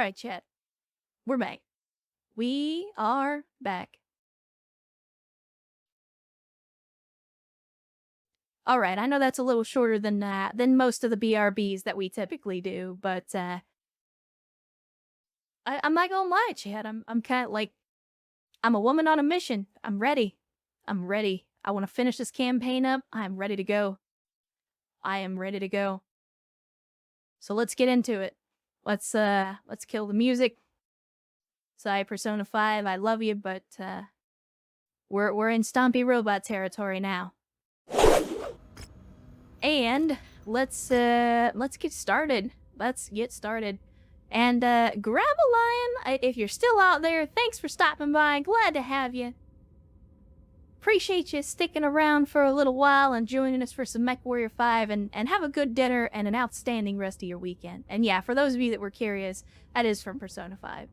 Alright, chat. We're back. We are back. Alright, I know that's a little shorter than most of the BRBs that we typically do, but I'm not gonna lie, chat. I'm kind of like, I'm a woman on a mission. I'm ready. I'm ready. I want to finish this campaign up. I'm ready to go. I am ready to go. So let's get into it. Let's kill the music. Sorry, Persona 5, I love you, but we're in Stompy Robot territory now. And let's get started. Let's get started. And grab a lion if you're still out there. Thanks for stopping by. Glad to have you. Appreciate you sticking around for a little while and joining us for some Mechwarrior 5, and have a good dinner and an outstanding rest of your weekend. And yeah, for those of you that were curious, that is from Persona 5.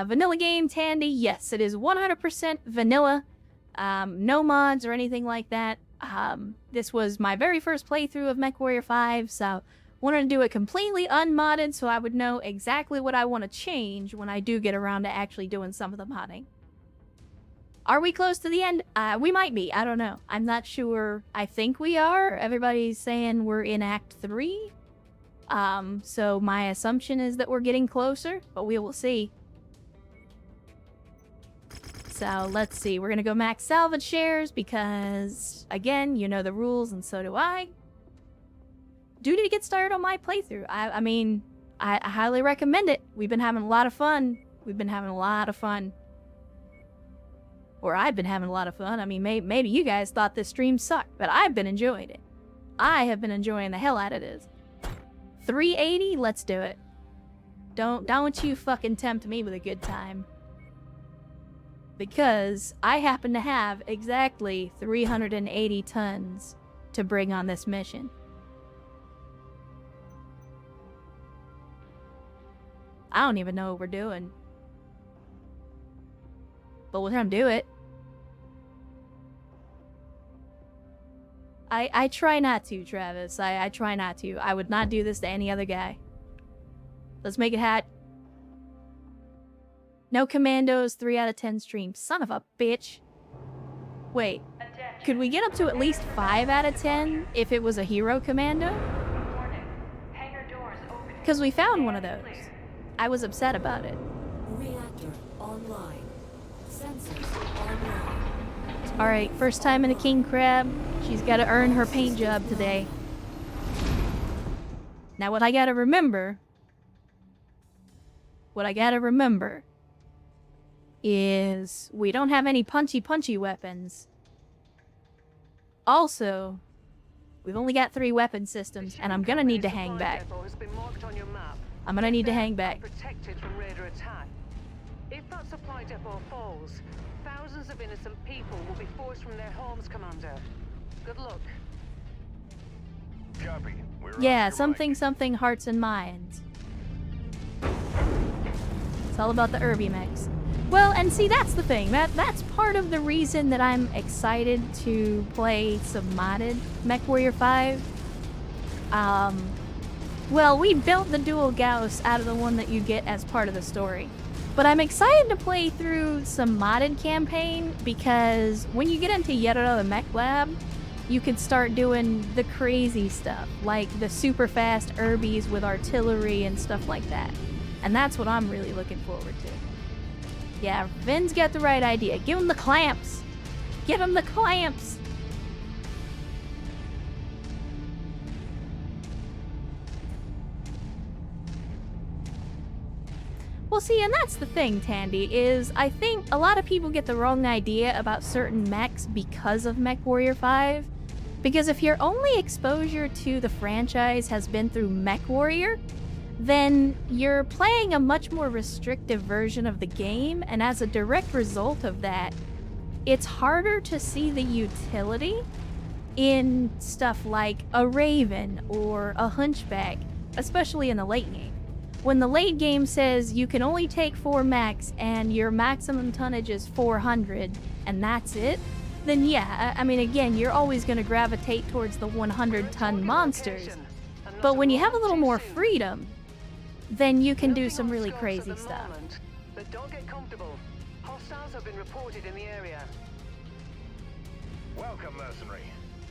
Vanilla game, Tandy, yes, it is 100% vanilla. No mods or anything like that. This was my very first playthrough of Mechwarrior 5, so wanted to do it completely unmodded so I would know exactly what I want to change when I do get around to actually doing some of the modding. Are we close to the end? We might be. I don't know. I'm not sure. I think we are. Everybody's saying we're in Act 3. So my assumption is that we're getting closer, but we will see. So let's see. We're going to go max salvage shares because, again, you know the rules and so do I. Do need to get started on my playthrough. I mean, I highly recommend it. We've been having a lot of fun. We've been having a lot of fun. Or I've been having a lot of fun. I mean, maybe you guys thought this stream sucked, but I've been enjoying it. I have been enjoying the hell out of this. 380? Let's do it. Don't you fucking tempt me with a good time. Because I happen to have exactly 380 tons to bring on this mission. I don't even know what we're doing. But we're gonna do it. I try not to, Travis. I try not to. I would not do this to any other guy. Let's make it hot. No commandos, 3 out of 10 streams. Son of a bitch. Wait, could we get up to at least 5 out of 10 if it was a hero commando? Because we found one of those. I was upset about it. Reactor online. Sensors online. Alright, first time in a king crab. She's got to earn her paint job today. Now what I gotta remember is we don't have any punchy weapons. Also, we've only got 3 weapon systems, and I'm gonna need to hang back. I'm gonna need to hang back. Protected from raider attack. If that supply depot falls, thousands of innocent people will be forced from their homes, Commander. Good luck. Copy. Yeah, something hearts and minds. It's all about the battlemechs. Well, and see, that's the thing. That's part of the reason that I'm excited to play some modded Mechwarrior 5. Well, we built the dual Gauss out of the one that you get as part of the story. But I'm excited to play through some modded campaign because when you get into yet another mech lab, you can start doing the crazy stuff, like the super fast Urbies with artillery and stuff like that. And that's what I'm really looking forward to. Yeah, Vin's got the right idea. Give him the clamps! Give him the clamps! Well, see, and that's the thing, Tandy, is I think a lot of people get the wrong idea about certain mechs because of Mechwarrior 5. Because if your only exposure to the franchise has been through Mechwarrior, then you're playing a much more restrictive version of the game, and as a direct result of that, it's harder to see the utility in stuff like a Raven or a Hunchback, especially in the late game. When the late game says you can only take 4 mechs and your maximum tonnage is 400 and that's it, then yeah, I mean, again, you're always going to gravitate towards the 100-ton monsters. But when you have a little more freedom, then you can do Nothing some on really scopes at crazy the stuff. moment, but don't get comfortable. Hostiles have been reported in the area. Welcome, mercenary.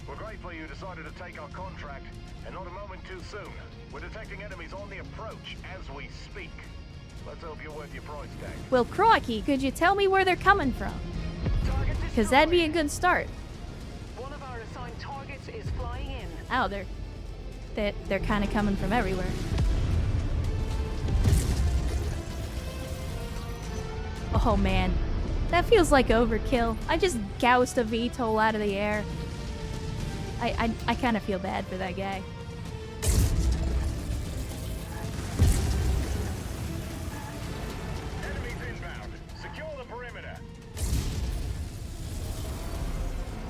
We're grateful you decided to take our contract, and not a moment too soon. We're detecting enemies on the approach as we speak. Let's hope you're worth your price tag. Well, crikey, could you tell me where they're coming from? Target Because that'd be a destroyed. good start. One of our assigned targets is flying in. Oh, they're kind of coming from everywhere. Oh man, that feels like overkill. I just goused a VTOL out of the air. I kind of feel bad for that guy. Enemies inbound. Secure the perimeter.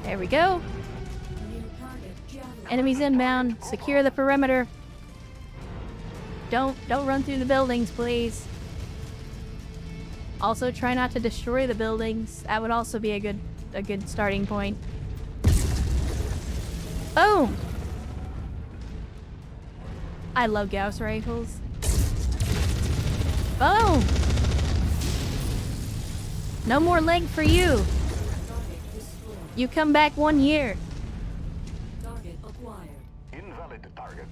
There we go. New target javelin. Enemies inbound. Secure the perimeter. Don't run through the buildings, please. Also, try not to destroy the buildings. That would also be a good starting point. Boom! I love Gauss rifles. Boom! No more leg for you. Target destroyed. You come back 1 year. Target acquired. Invalid target.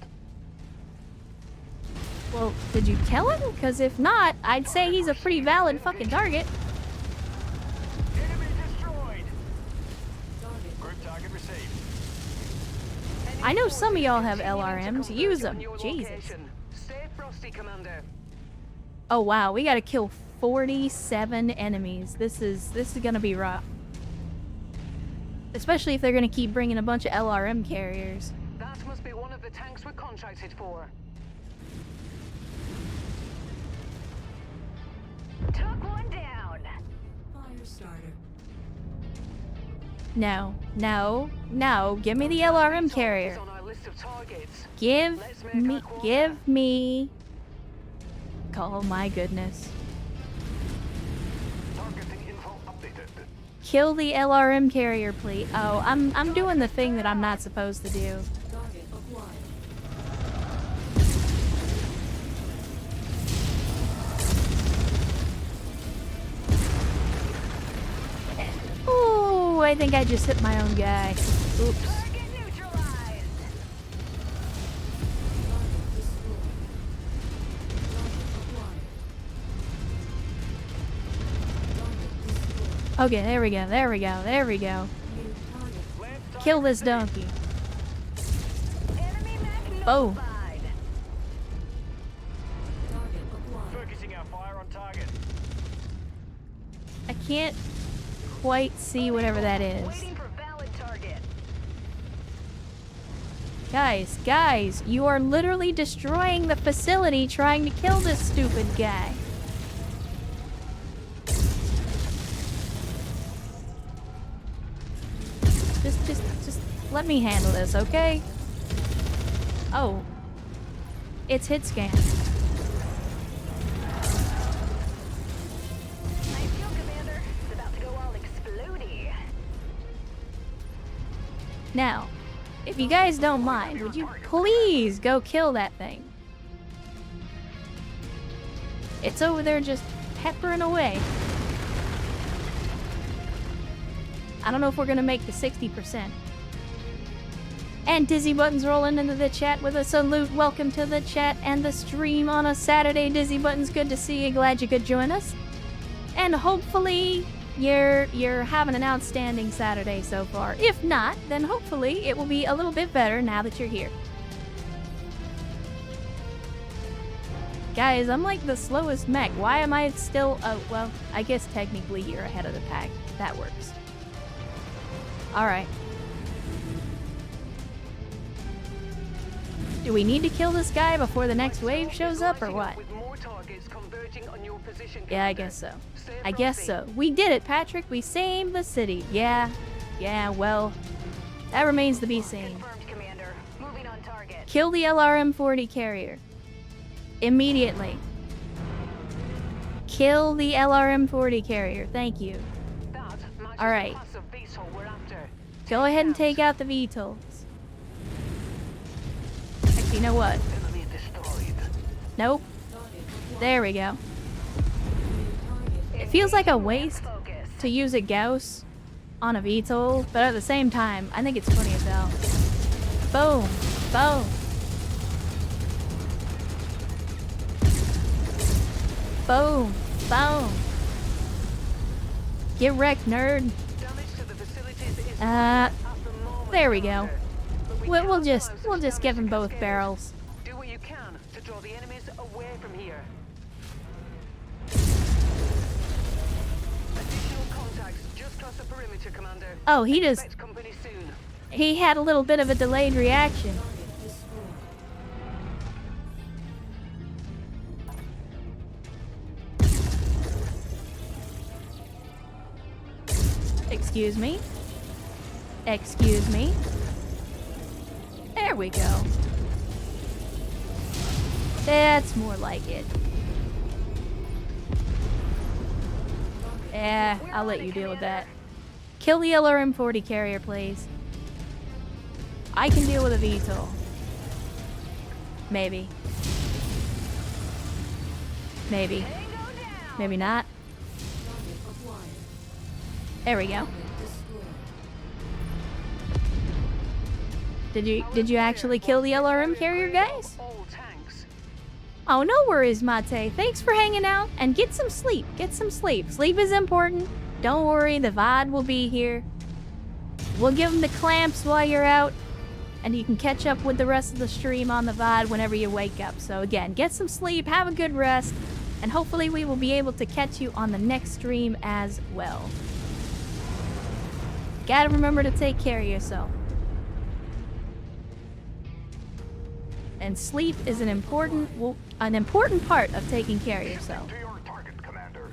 Well, did you kill him? Because if not, I'd say he's a pretty valid fucking target. Enemy destroyed. Target Group target received. I know some of y'all have LRMs. Continue to Use converge them. on your Jesus. location. Stay frosty, Commander. Oh wow, we gotta kill 47 enemies. This is gonna be rough. Especially if they're gonna keep bringing a bunch of LRM carriers. That must be one of the tanks we're contracted for. Took one down. fire starter. No, no, no. Give me the LRM carrier. Is on our list of targets. Give Let's make me, our quarter. give me. Oh my goodness. Targeting info updated. Kill the LRM carrier, please. Oh, I'm doing the thing that I'm not supposed to do. Target acquired. Ooh, I think I just hit my own guy. Oops. Target neutralized. Target destroyed. Target acquired. Target destroyed. Okay, there we go, there we go, there we go. New target. Kill this donkey. Enemy mech Oh. notified. Target acquired. Focusing our fire on target. I can't quite see whatever that is. Waiting for valid target. Guys, you are literally destroying the facility trying to kill this stupid guy. Just let me handle this, okay? Oh. It's hit scan. Nice kill, Commander. It's about to go all explodey. Now, if you guys don't mind, would you please go kill that thing? It's over there just peppering away. I don't know if we're gonna make the 60%. And Dizzy Buttons rolling into the chat with a salute. Welcome to the chat and the stream on a Saturday. Dizzy Buttons, good to see you. Glad you could join us. And hopefully you're having an outstanding Saturday so far. If not, then hopefully it will be a little bit better now that you're here. Guys, I'm like the slowest mech. Why am I still... Oh, well, I guess technically you're ahead of the pack. That works. Alright. Do we need to kill this guy before the next wave shows up, or what? With more targets converging on your position, Yeah, I Commander. guess so. Stay I guess frosty. so. We did it, Patrick. We saved the city. Yeah, well, that remains to be seen. Confirmed, Commander. Moving on target. Kill the LRM-40 carrier. Immediately. Kill the LRM-40 carrier. Thank you. That matches All right. the class of VTOL we're after. Go ahead and take out the VTOLs. Actually, you know what? Enemy destroyed. Nope. Target There we go. It feels like a waste Focus. to use a Gauss on a VTOL, but at the same time, I think it's funny as hell. Boom! Boom! Boom! Boom! Get wrecked, nerd! Damage to the facilities is Uh, at the moment, there we go. Commander. But we We'll cannot just allow we'll such just give them damage to both cascade. barrels. Do what you can to draw the enemies away from here. Additional contacts just cross the perimeter, Commander. Oh, he just Expect company soon. he had a little bit of a delayed reaction. Target destroyed. Excuse me. Excuse me. There we go. That's more like it. Yeah, I'll let you deal with that. Kill the LRM-40 carrier, please. I can deal with a VTOL. Maybe. Maybe. Maybe not. Target acquired. There we go. Target destroyed. Did you actually kill the LRM carrier, guys? All tanks. Oh, no worries, Mate. Thanks for hanging out, and get some sleep. Get some sleep. Sleep is important. Don't worry, the VOD will be here. We'll give them the clamps while you're out, and you can catch up with the rest of the stream on the VOD whenever you wake up. So again, get some sleep, have a good rest, and hopefully we will be able to catch you on the next stream as well. Gotta remember to take care of yourself. And sleep is an important part of taking care of yourself. To your target, Commander.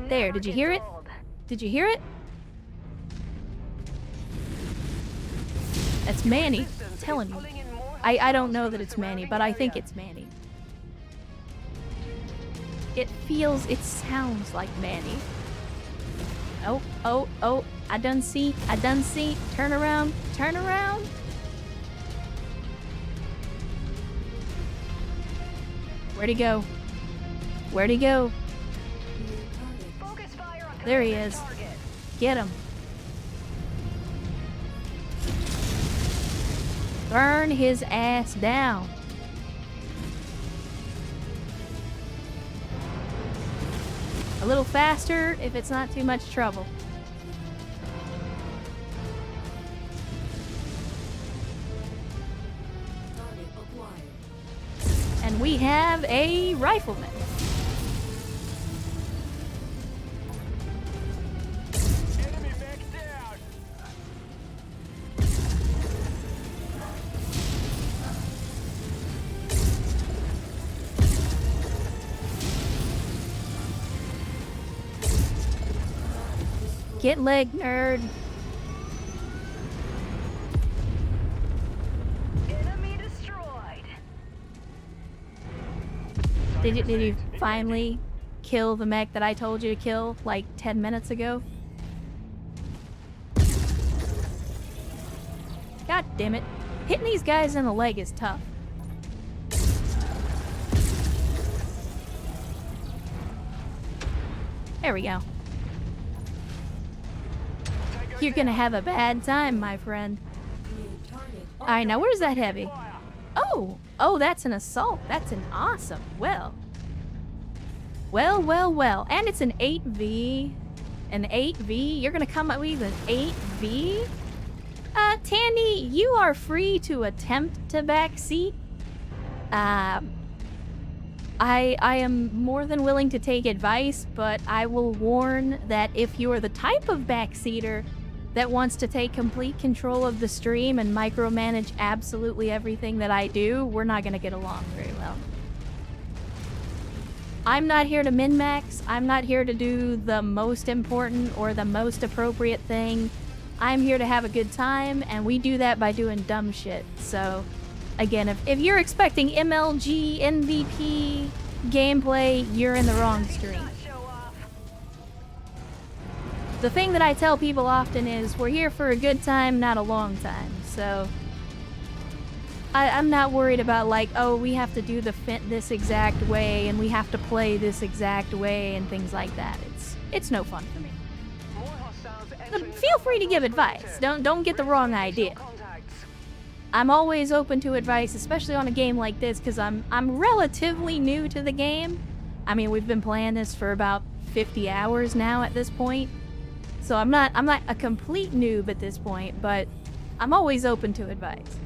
There, did you hear it? Did you hear it? That's Manny. I'm Resistance is telling you. pulling in more I don't know hostiles that from it's the Manny, surrounding but I think area. it's Manny. It sounds like Manny. Oh, oh, oh, I done see. Turn around, turn around. Where'd he go? Where'd he go? Focus fire on There he commander is. target. Get him. Burn his ass down. A little faster if it's not too much trouble. Target acquired. And we have a rifleman. Enemy mech down. Get leg, nerd. Enemy destroyed. Did you finally kill the mech that I told you to kill like 10 minutes ago? God damn it. Hitting these guys in the leg is tough. There we go. You're gonna have a bad time, my friend. New target. Alright, now where's that heavy? Oh! Oh, that's an assault. That's an awesome. Well. Well, well, well. And it's an 8V. An 8V? You're gonna come up with an 8V? Tandy, you are free to attempt to backseat. I am more than willing to take advice, but I will warn that if you are the type of backseater that wants to take complete control of the stream and micromanage absolutely everything that I do, we're not going to get along very well. I'm not here to min-max. I'm not here to do the most important or the most appropriate thing. I'm here to have a good time, and we do that by doing dumb shit. So, again, if you're expecting MLG, MVP gameplay, you're in the wrong stream. Show off. The thing that I tell people often is we're here for a good time, not a long time. So I'm not worried about like, oh, we have to do this exact way and we have to play this exact way and things like that. It's no fun for me. More hostiles entering the Feel free to give combat advice. perimeter. Don't get the wrong Risk idea. additional contacts. I'm always open to advice, especially on a game like this, because I'm relatively new to the game. I mean, we've been playing this for about 50 hours now at this point. So I'm not a complete noob at this point, but I'm always open to advice.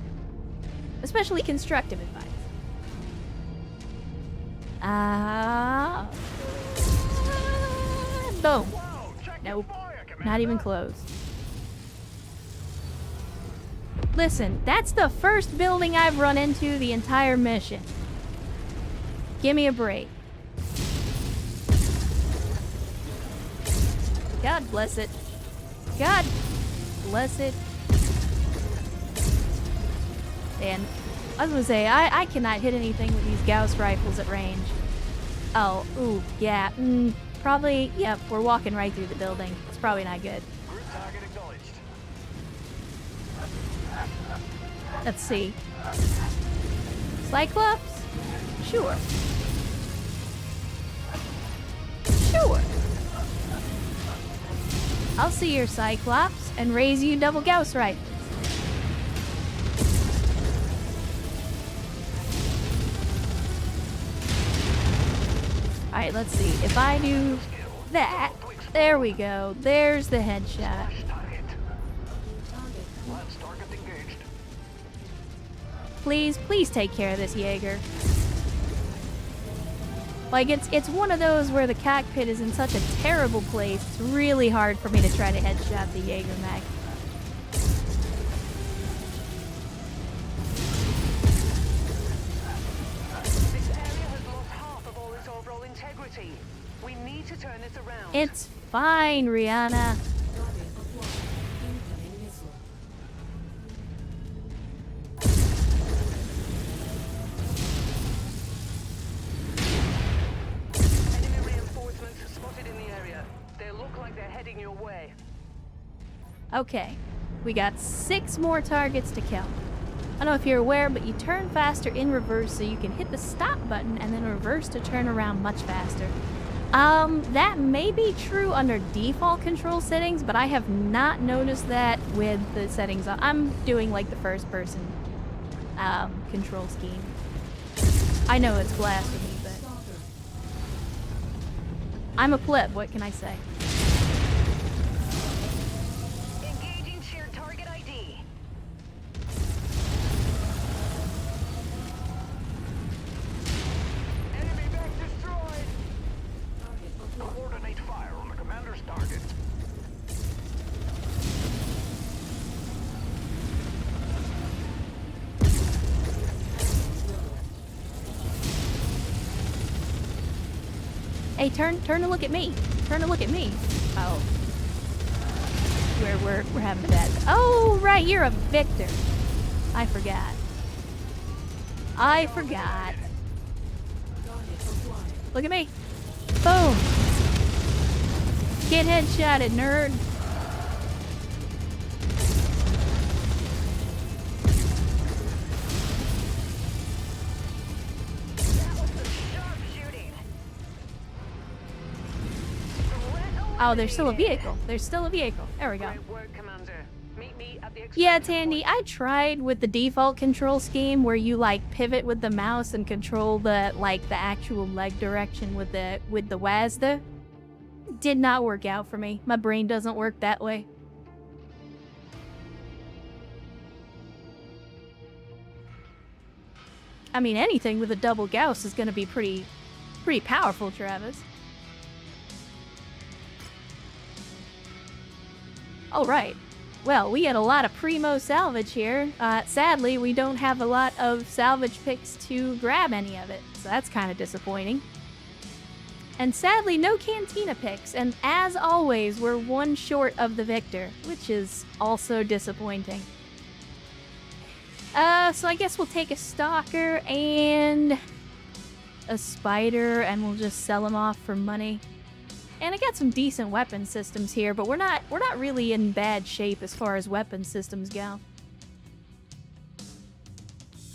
Especially constructive advice. Boom. Whoa, check Nope. your fire, Commander. Not even close. Listen, that's the first building I've run into the entire mission. Give me a break. God bless it. God bless it. And I was gonna say, I cannot hit anything with these Gauss rifles at range. Oh, ooh, yeah, probably, yep, we're walking right through the building. It's probably not good. Group target acknowledged. Let's see. Cyclops? Sure. Sure. I'll see your Cyclops and raise you double Gauss rifles. Alright, let's see. If I do that, there we go. There's the headshot. Target. Lance target engaged. Please take care of this Jaeger. Like, it's one of those where the cockpit is in such a terrible place, it's really hard for me to try to headshot the Jaeger mech. This area has lost half of all its overall integrity. We need to turn this around. It's fine, Rihanna. Target acquired. Incoming missile. Enemy reinforcements spotted in the area. They look like they're heading your way. Okay, we got 6 more targets to kill. I don't know if you're aware, but you turn faster in reverse so you can hit the stop button and then reverse to turn around much faster. That may be true under default control settings, but I have not noticed that with the settings on. I'm doing like the first person control scheme. I know it's blasphemy, but I'm a pleb, what can I say? Engaging shared target ID. Enemy mech destroyed. Target acquired. Coordinate fire on the commander's target. Hey, turn to look at me. Turn to look at me. Oh. We're having a bad. Oh, right, you're a victor. I forgot. I forgot. Target acquired. Look at me. Boom. Get headshotted, nerd. That was some sharp shooting. Oh, there's still a vehicle. There's still a vehicle. There we go. Great work, Commander. Meet me at the Yeah, extraction Tandy, point. I tried with the default control scheme where you like pivot with the mouse and control the actual leg direction with the WASD. Did not work out for me. My brain doesn't work that way. I mean, anything with a double Gauss is going to be pretty powerful, Travis. All right. Well, we had a lot of primo salvage here. Sadly, we don't have a lot of salvage picks to grab any of it, so that's kind of disappointing. And sadly, no cantina picks, and as always, we're one short of the victor, which is also disappointing. So I guess we'll take a stalker and a spider, and we'll just sell them off for money. And I got some decent weapon systems here, but we're not really in bad shape as far as weapon systems go.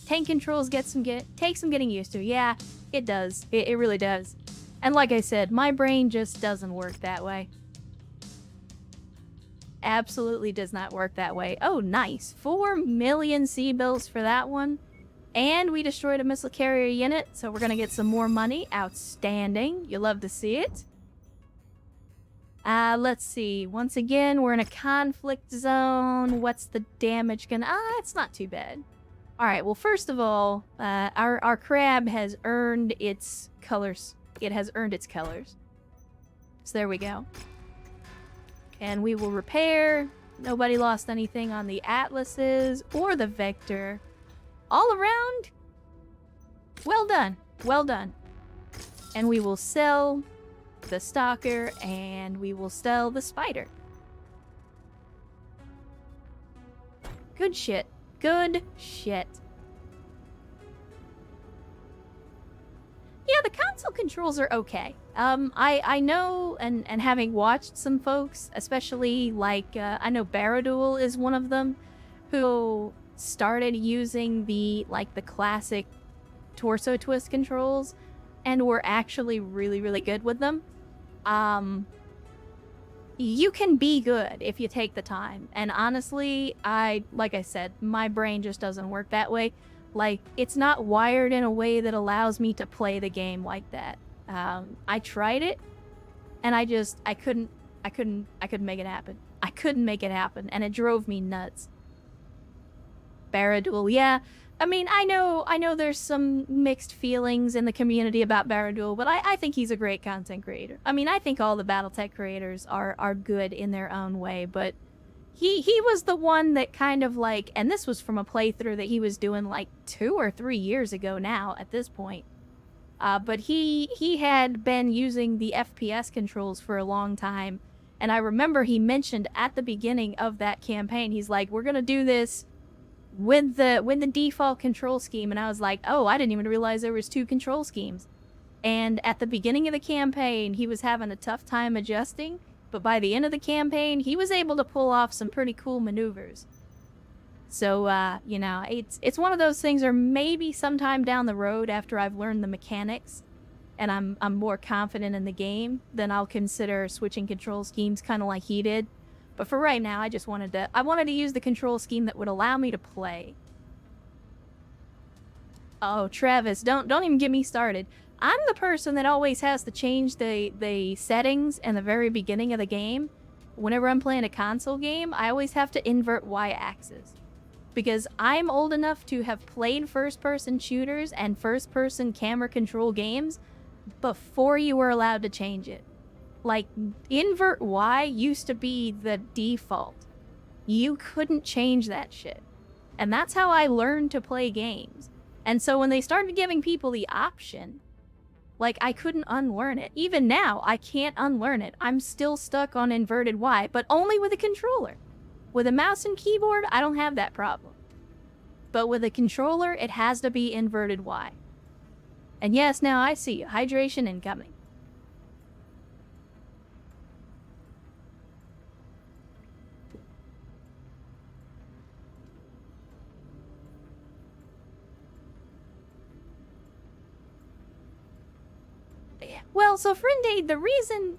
Tank controls take some getting used to. Yeah, it does. It really does. And like I said, my brain just doesn't work that way. Absolutely does not work that way. Oh, nice. 4 million sea bills for that one. And we destroyed a missile carrier unit, so we're gonna get some more money. Outstanding. You love to see it. Let's see. Once again, we're in a conflict zone. What's the damage gonna... it's not too bad. Alright, well, first of all, our crab has earned its colors. It has earned its colors. So there we go. And we will repair. Nobody lost anything on the Atlases or the Vector. All around, well done. Well done. And we will sell the Stalker, and we will sell the Spider. Good shit. Good shit. Yeah, the console controls are okay. I know, and having watched some folks, especially like, I know Barraduel is one of them, who started using the classic torso twist controls and were actually really, really good with them. You can be good if you take the time. And honestly, like I said, my brain just doesn't work that way. Like, it's not wired in a way that allows me to play the game like that. I tried it, and I couldn't make it happen. I couldn't make it happen, and it drove me nuts. Barraduel, yeah. I mean, I know there's some mixed feelings in the community about Barraduel, but I think he's a great content creator. I mean, I think all the Battletech creators are good in their own way, but he was the one that kind of like, and this was from a playthrough that he was doing like 2 or 3 years ago now at this point. But he had been using the FPS controls for a long time, and I remember he mentioned at the beginning of that campaign, he's like, we're gonna do this with the default control scheme, and I was like, oh, I didn't even realize there was 2 control schemes. And at the beginning of the campaign, he was having a tough time adjusting, but by the end of the campaign, he was able to pull off some pretty cool maneuvers. So, you know, it's one of those things, or maybe sometime down the road after I've learned the mechanics and I'm more confident in the game, then I'll consider switching control schemes kind of like he did. But for right now, I wanted to use the control scheme that would allow me to play. Oh, Travis, don't even get me started. I'm the person that always has to change the settings in the very beginning of the game. Whenever I'm playing a console game, I always have to invert Y-axis. Because I'm old enough to have played first-person shooters and first-person camera control games before you were allowed to change it. Like, invert Y used to be the default. You couldn't change that shit. And that's how I learned to play games. And so when they started giving people the option, like, I couldn't unlearn it. Even now, I can't unlearn it. I'm still stuck on inverted Y, but only with a controller. With a mouse and keyboard, I don't have that problem. But with a controller, it has to be inverted Y. And yes, now I see you. Hydration incoming. Well, so Friendade,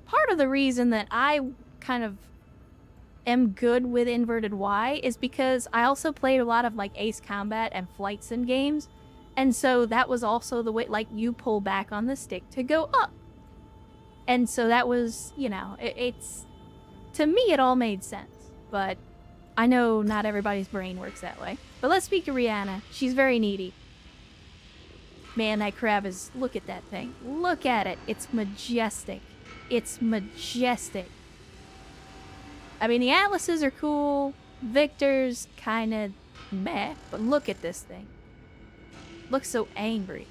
part of the reason that I kind of am good with inverted Y is because I also played a lot of like Ace Combat and Flight Sim games, and so that was also the way, like, you pull back on the stick to go up. And so that was, you know, it's, to me it all made sense, but I know not everybody's brain works that way. But let's speak to Rihanna. She's very needy. Man, that crab is... Look at that thing. Look at it. It's majestic. It's majestic. I mean, the Atlases are cool. Victor's kind of meh. But look at this thing. Looks so angry.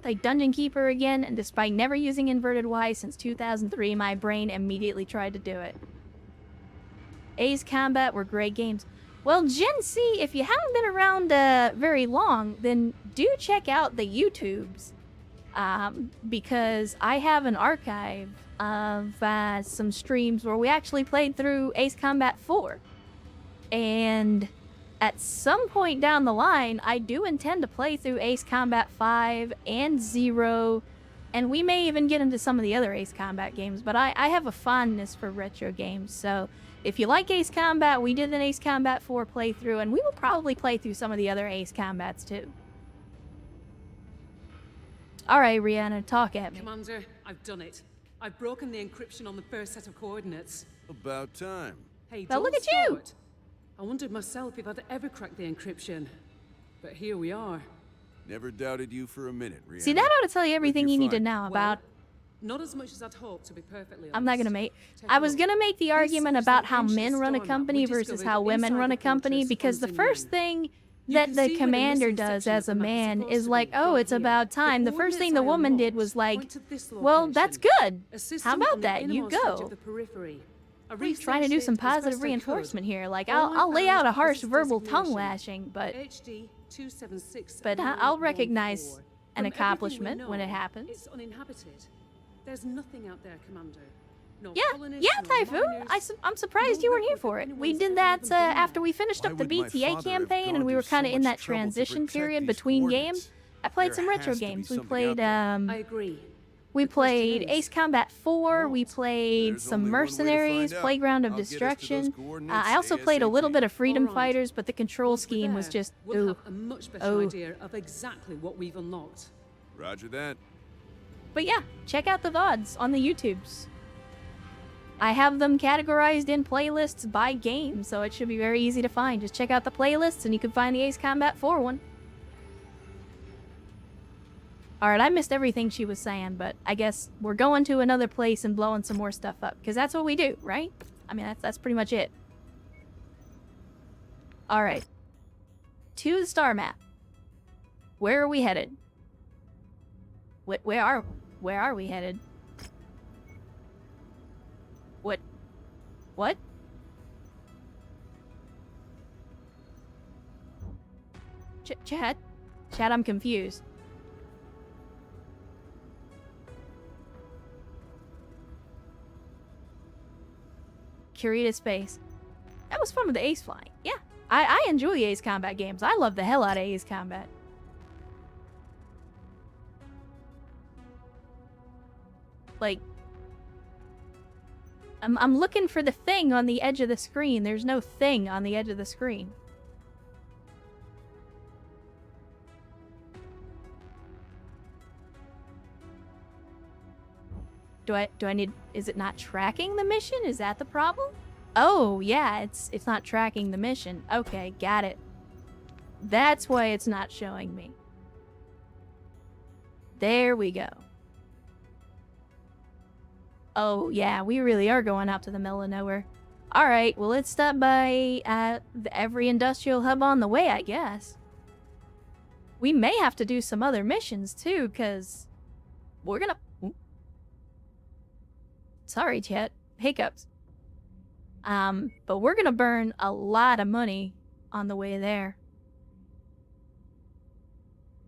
Like Dungeon Keeper again, and despite never using inverted Y since 2003, my brain immediately tried to do it. Ace Combat were great games. Well, Gen C, if you haven't been around very long, then do check out the YouTubes. Because I have an archive of some streams where we actually played through Ace Combat 4. And at some point down the line, I do intend to play through Ace Combat 5 and 0, and we may even get into some of the other Ace Combat games, but I have a fondness for retro games, so if you like Ace Combat, we did an Ace Combat 4 playthrough, and we will probably play through some of the other Ace Combats too. Alright, Rihanna, talk at me. Commander, I've done it. I've broken the encryption on the first set of coordinates. About time. Hey, Now don't look at you! start. I wondered myself if I'd ever crack the encryption. But here we are. Never doubted you for a minute, Rihanna. See, that ought to tell you everything you're you need to fine. know about... Not as much as I'd hoped, to be perfectly honest. I'm not gonna make... Take I a was look. gonna make the This argument is about the how ancient men run a star map company we versus discovered how women inside run the a company, fortress because the on first Xinyan. thing You that can the see where the commander missing does section as a of the map is man supposed is to like, be, oh, right it's here. about time. The first thing the coordinates I woman did unlocked was like, point to this well, that's location. good. A system How on about the that? You innermost edge go. of the periphery. I He's trying to do researched some it as best positive I could. reinforcement here. Like, All I I'll lay found out a was harsh this verbal tongue designation, lashing, but HD 276. I'll recognize an From everything we accomplishment when it know, happens. It's uninhabited. There's nothing out there, Commander. No Yeah, colonists, yeah, no Typhoon. miners, I'm surprised no you weren't here record for that it. We anyone's did ever that even been after there. we finished Why up the would my BTA father have campaign, and gone we to were kind of so in much that trouble to transition protect period these between coordinates? games. I played There some retro has to be games. We something played out there. I agree. we The question played is, Ace Combat 4. We what? played There's some only one way to Mercenaries, find out. Playground of I'll get us to those Destruction. coordinates I also played a little ASAP. bit of Freedom All right. Fighters, but the control Once we're scheme was there, just we'll ooh. have a much better Oh. idea of exactly what we've unlocked. Roger that. But yeah, check out the VODs on the YouTubes. I have them categorized in playlists by game, so it should be very easy to find. Just check out the playlists and you can find the Ace Combat 4 one. Alright, I missed everything she was saying, but I guess we're going to another place and blowing some more stuff up, because that's what we do, right? I mean, that's pretty much it. Alright. To the star map. Where are we headed? Where are we headed? What? Chad, I'm confused. Curated space. That was fun with the Ace flying. Yeah, I enjoy the Ace Combat games. I love the hell out of Ace Combat. Like, I'm looking for the thing on the edge of the screen. There's no thing on the edge of the screen. Do I need... Is it not tracking the mission? Is that the problem? Oh, yeah, it's not tracking the mission. Okay, got it. That's why it's not showing me. There we go. Oh, yeah, we really are going out to the middle of nowhere. Alright, well, let's stop by every industrial hub on the way, I guess. We may have to do some other missions, too, because we're gonna... Sorry, chat. Hiccups. But we're gonna burn a lot of money on the way there.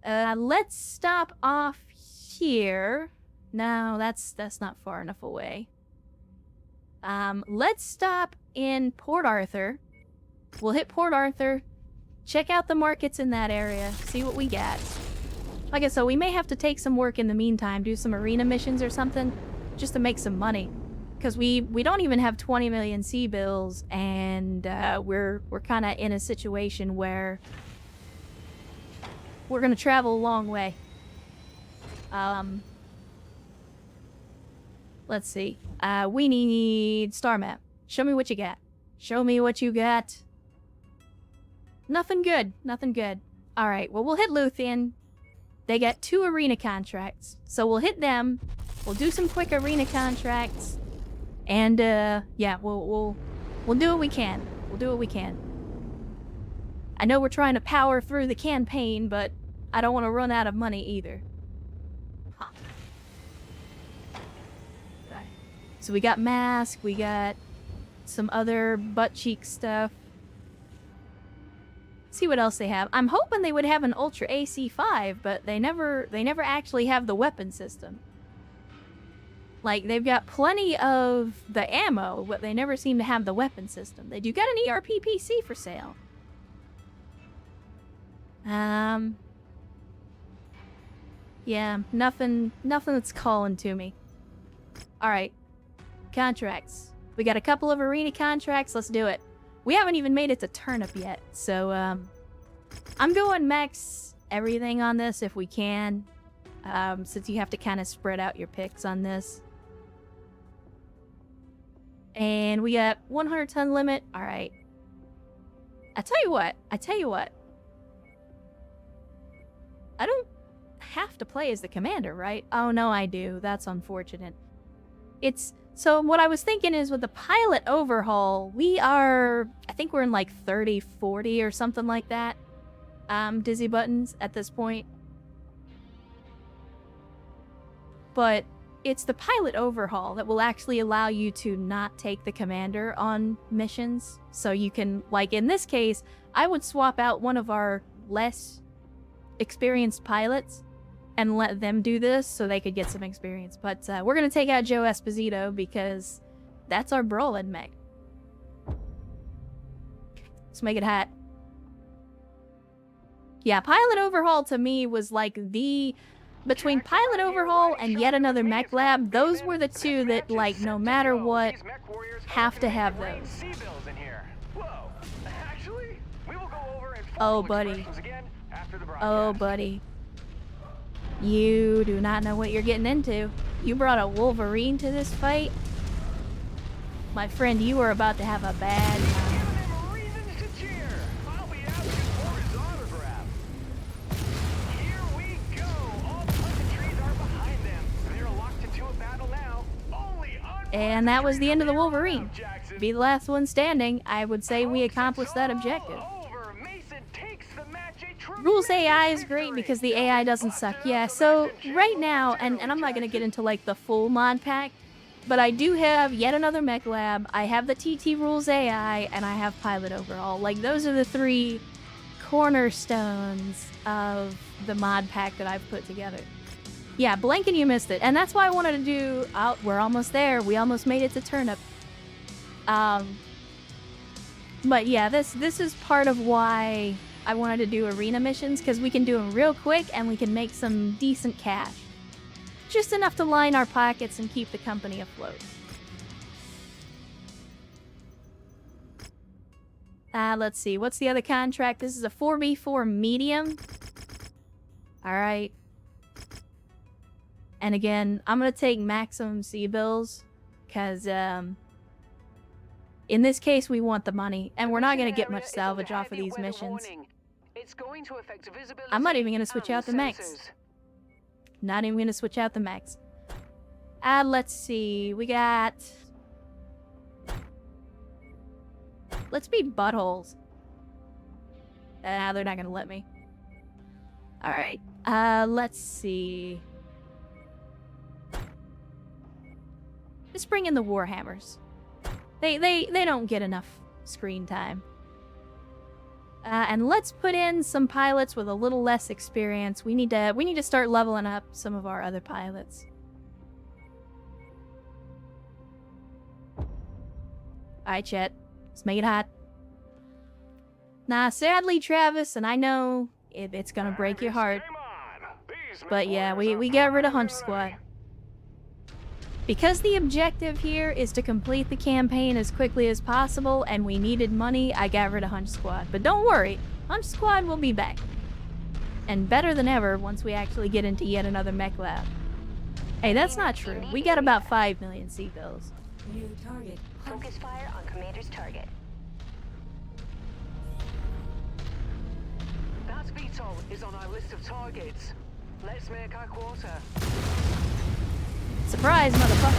Let's stop off here. No, that's not far enough away. Let's stop in Port Arthur. We'll hit Port Arthur, check out the markets in that area, see what we got. Like I said, we may have to take some work in the meantime, do some arena missions or something, just to make some money. Because we don't even have 20 million sea bills, and we're kind of in a situation where we're gonna travel a long way. Let's see. We need star map. Show me what you got. Show me what you got. Nothing good. Nothing good. Alright, well, we'll hit Luthian. They got 2 arena contracts. So we'll hit them. We'll do some quick arena contracts. And, yeah, we'll do what we can. We'll do what we can. I know we're trying to power through the campaign, but I don't want to run out of money either. Huh. So we got mask, we got some other butt cheek stuff. See what else they have. I'm hoping they would have an Ultra AC5, but they never actually have the weapon system. Like, they've got plenty of the ammo, but they never seem to have the weapon system. They do got an ERP PC for sale. Yeah, nothing that's calling to me. Alright. Contracts. We got a couple of arena contracts, let's do it. We haven't even made it to turnip yet, so, I'm going max everything on this if we can. Since you have to kind of spread out your picks on this. And we got 100 ton limit. Alright. I tell you what. I don't have to play as the commander, right? Oh, no, I do. That's unfortunate. So what I was thinking is with the pilot overhaul, I think we're in like 30, 40 or something like that. Dizzy buttons at this point. But it's the pilot overhaul that will actually allow you to not take the commander on missions. So you can, like in this case, I would swap out one of our less experienced pilots and let them do this so they could get some experience. But we're going to take out Joe Esposito because that's our Brolin mech. Let's make it hot. Yeah, pilot overhaul to me was like between pilot overhaul and yet another mech lab, those were the two that, like, no matter what, have to have those. Oh, buddy. Oh, buddy. You do not know what you're getting into. You brought a Wolverine to this fight? My friend, you are about to have a bad time. And that was the end of the Wolverine. Be the last one standing, I would say we accomplished that objective. Rules AI is great because the AI doesn't suck. Yeah, so right now, and I'm not going to get into like the full mod pack, but I do have yet another mech lab, I have the TT Rules AI, and I have pilot overhaul. Like, those are the three cornerstones of the mod pack that I've put together. Yeah, blink and you missed it. And that's why I wanted to do... Oh, we're almost there. We almost made it to turnip. But yeah, this is part of why I wanted to do arena missions, because we can do them real quick and we can make some decent cash. Just enough to line our pockets and keep the company afloat. Let's see. What's the other contract? This is a 4v4 medium. Alright. And again, I'm going to take maximum C-bills, because in this case, we want the money, and we're not going to get much salvage off of these missions. I'm not even going to switch out the mechs. Not even going to switch out the mechs. Let's see. We got... Let's be buttholes. They're not going to let me. Alright. Let's see... Let's bring in the Warhammers. They don't get enough screen time. And let's put in some pilots with a little less experience. We need to start leveling up some of our other pilots. Alright, chat. Let's make it hot. Nah, sadly, Travis, and I know it's gonna break your heart. But yeah, we got rid of Hunch Squad. Because the objective here is to complete the campaign as quickly as possible and we needed money, I got rid of Hunch Squad. But don't worry, Hunch Squad will be back. And better than ever once we actually get into yet another mech lab. Hey, that's not true. We got about 5 million C-bills. New target. Focus fire on commander's target. That VTOL is on our list of targets. Let's make our quarter. Surprise, motherfucker.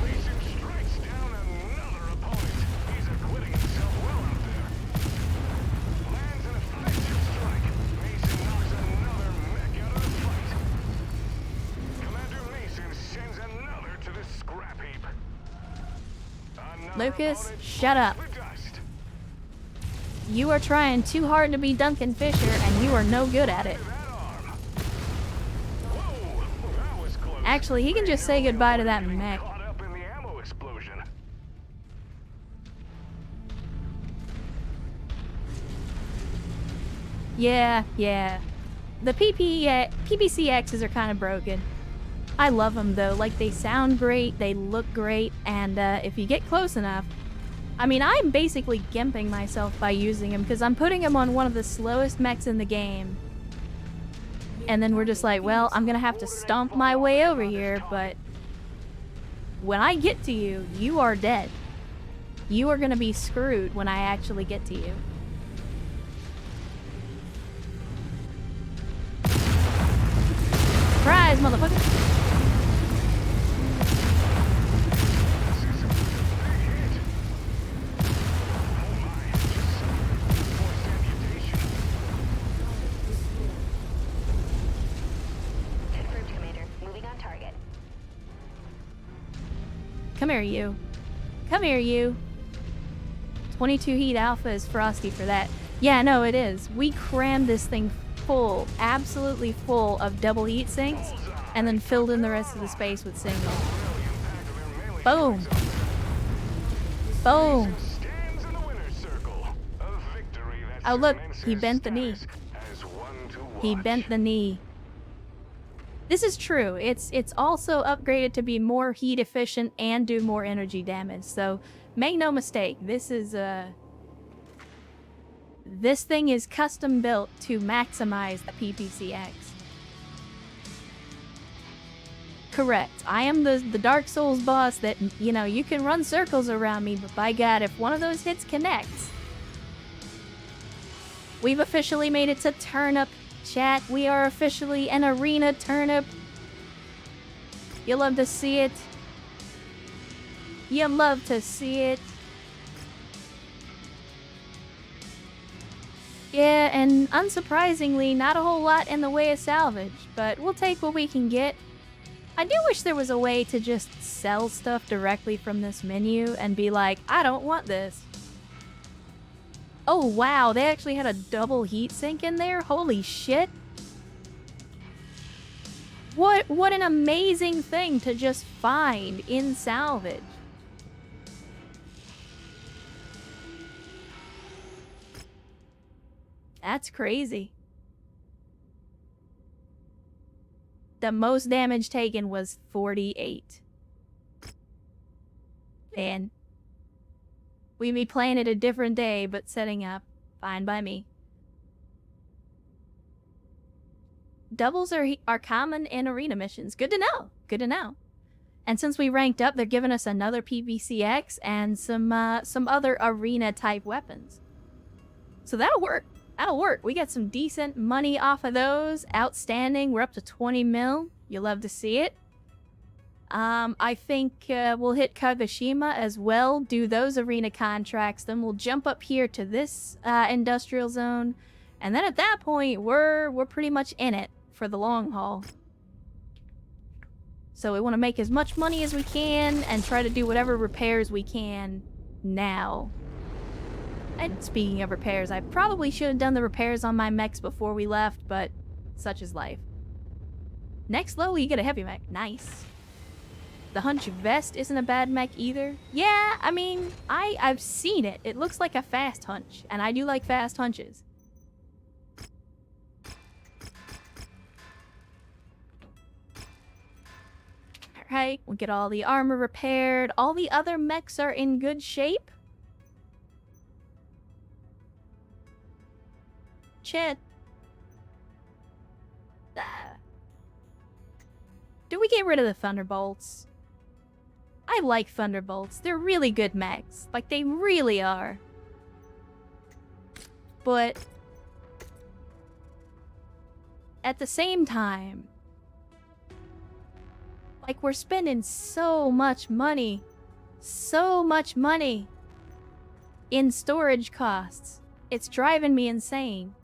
Mason strikes down another opponent. He's acquitting himself well out there. Lands an effective strike. Mason knocks another mech out of the fight. Commander Mason sends another to the scrap heap. Lucas, shut up. You are trying too hard to be Duncan Fisher, and you are no good at it. Actually, he can just say goodbye to that mech. Caught up in the ammo explosion. Yeah. The PPCXs are kind of broken. I love them though. Like, they sound great, they look great, and if you get close enough, I mean, I'm basically gimping myself by using them because I'm putting them on one of the slowest mechs in the game. And then we're just like, well, I'm gonna have to stomp my way over here, but when I get to you, you are dead. You are gonna be screwed when I actually get to you. Surprise, motherfucker! Confirmed, Commander. Moving on target. Come here, you. Come here, you. 22 heat alpha is frosty for that. Yeah, no, it is. We crammed this thing full, absolutely full of double heat sinks, and then filled in the rest of the space with single. Boom. Boom. Stands in the winner's circle. A victory that Oh, look, cements he his bent the knee. status as one to He watch. bent the knee. This is true. It's also upgraded to be more heat efficient and do more energy damage. So make no mistake, this thing is custom built to maximize the PPCX. Correct. I am the Dark Souls boss that, you know, you can run circles around me, but by God, if one of those hits connects. We've officially made it to turnip, chat. We are officially an arena turnip. You love to see it. You love to see it. Yeah, and unsurprisingly, not a whole lot in the way of salvage, but we'll take what we can get. I do wish there was a way to just sell stuff directly from this menu and be like, I don't want this. Oh wow, they actually had a double heatsink in there? Holy shit. What an amazing thing to just find in salvage. That's crazy. The most damage taken was 48. Man. We be playing it a different day, but setting up, fine by me. Doubles are common in arena missions. Good to know. Good to know. And since we ranked up, they're giving us another PVCX and some other arena type weapons. So that'll work. That'll work. We got some decent money off of those. Outstanding. We're up to 20 mil. You'll love to see it. I think we'll hit Kagoshima as well, do those arena contracts, then we'll jump up here to this industrial zone, and then at that point, we're pretty much in it for the long haul. So we want to make as much money as we can and try to do whatever repairs we can now. And speaking of repairs, I probably should have done the repairs on my mechs before we left, but such is life. Next level, you get a heavy mech. Nice. The hunch vest isn't a bad mech either. Yeah, I mean, I've seen it. It looks like a fast hunch, and I do like fast hunches. Alright, we'll get all the armor repaired. All the other mechs are in good shape. Shit. Do we get rid of the Thunderbolts? I like Thunderbolts. They're really good mechs. Like, they really are. But at the same time, like, we're spending so much money in storage costs. It's driving me insane.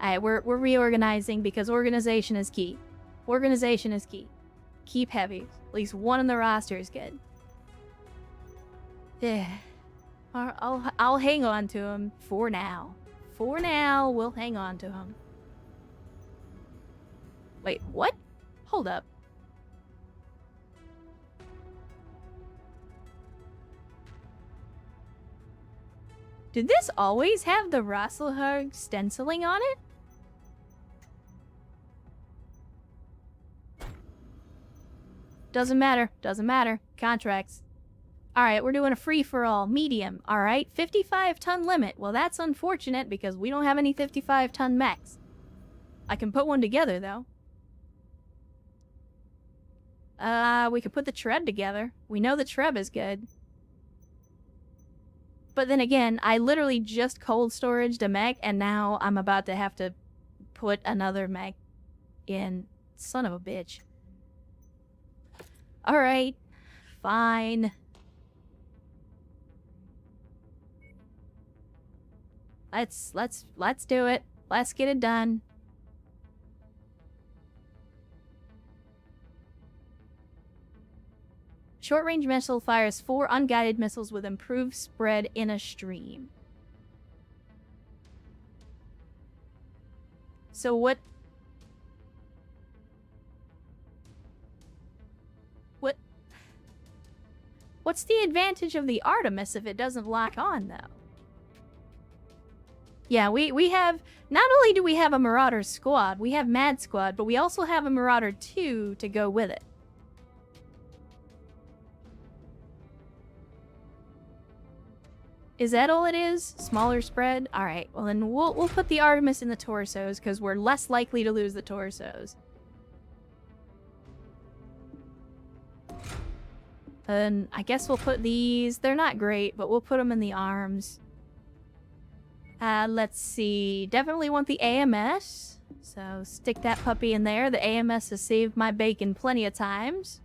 Alright, we're reorganizing because organization is key. Organization is key. Keep heavy. At least one in the roster is good. Yeah. I'll hang on to him for now. For now, we'll hang on to him. Wait, what? Hold up. Did this always have the Rasselhug stenciling on it? Doesn't matter. Doesn't matter. Contracts. Alright, we're doing a free-for-all. Medium. Alright, 55-ton limit. Well, that's unfortunate because we don't have any 55-ton mechs. I can put one together, though. We could put the Treb together. We know the Treb is good. But then again, I literally just cold storaged a mech, and now I'm about to have to put another mech in. Son of a bitch. Alright. Fine. Let's do it. Let's get it done. Short-range missile fires 4 unguided missiles with improved spread in a stream. So what... What's the advantage of the Artemis if it doesn't lock on, though? Yeah, we have... Not only do we have a Marauder squad, we have Mad Squad, but we also have a Marauder 2 to go with it. Is that all it is? Smaller spread? Alright, well then we'll put the Artemis in the torsos, because we're less likely to lose the torsos. And I guess we'll put these... They're not great, but we'll put them in the arms. Let's see. Definitely want the AMS. So stick that puppy in there. The AMS has saved my bacon plenty of times.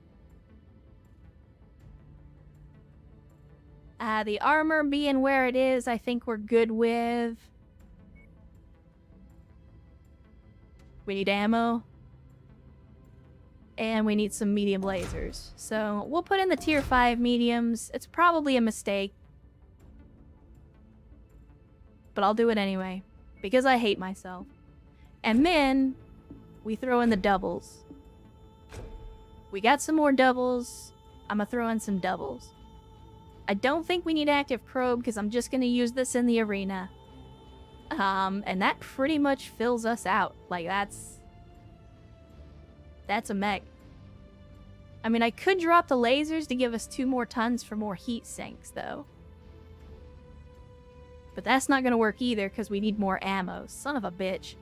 The armor being where it is, I think we're good with. We need ammo. And we need some medium lasers. So we'll put in the tier 5 mediums. It's probably a mistake. But I'll do it anyway. Because I hate myself. And then we throw in the doubles. We got some more doubles. I'm gonna throw in some doubles. I don't think we need active probe because I'm just gonna use this in the arena. And that pretty much fills us out. Like, that's a mech. I mean, I could drop the lasers to give us 2 more tons for more heat sinks, though. But that's not gonna work either, because we need more ammo. Son of a bitch.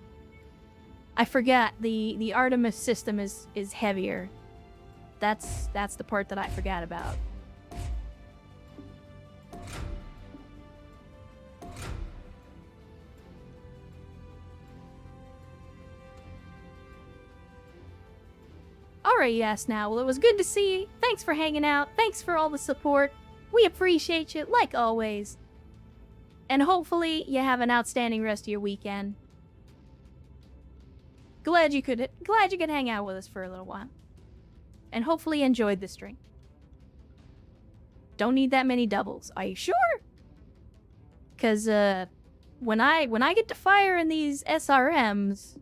I forgot, the Artemis system is heavier. That's the part that I forgot about. Alright, yes, now. Well, it was good to see you. Thanks for hanging out. Thanks for all the support. We appreciate you, like always. And hopefully you have an outstanding rest of your weekend. Glad you could hang out with us for a little while. And hopefully you enjoyed the stream. Don't need that many doubles. Are you sure? Cause when I get to fire in these SRMs,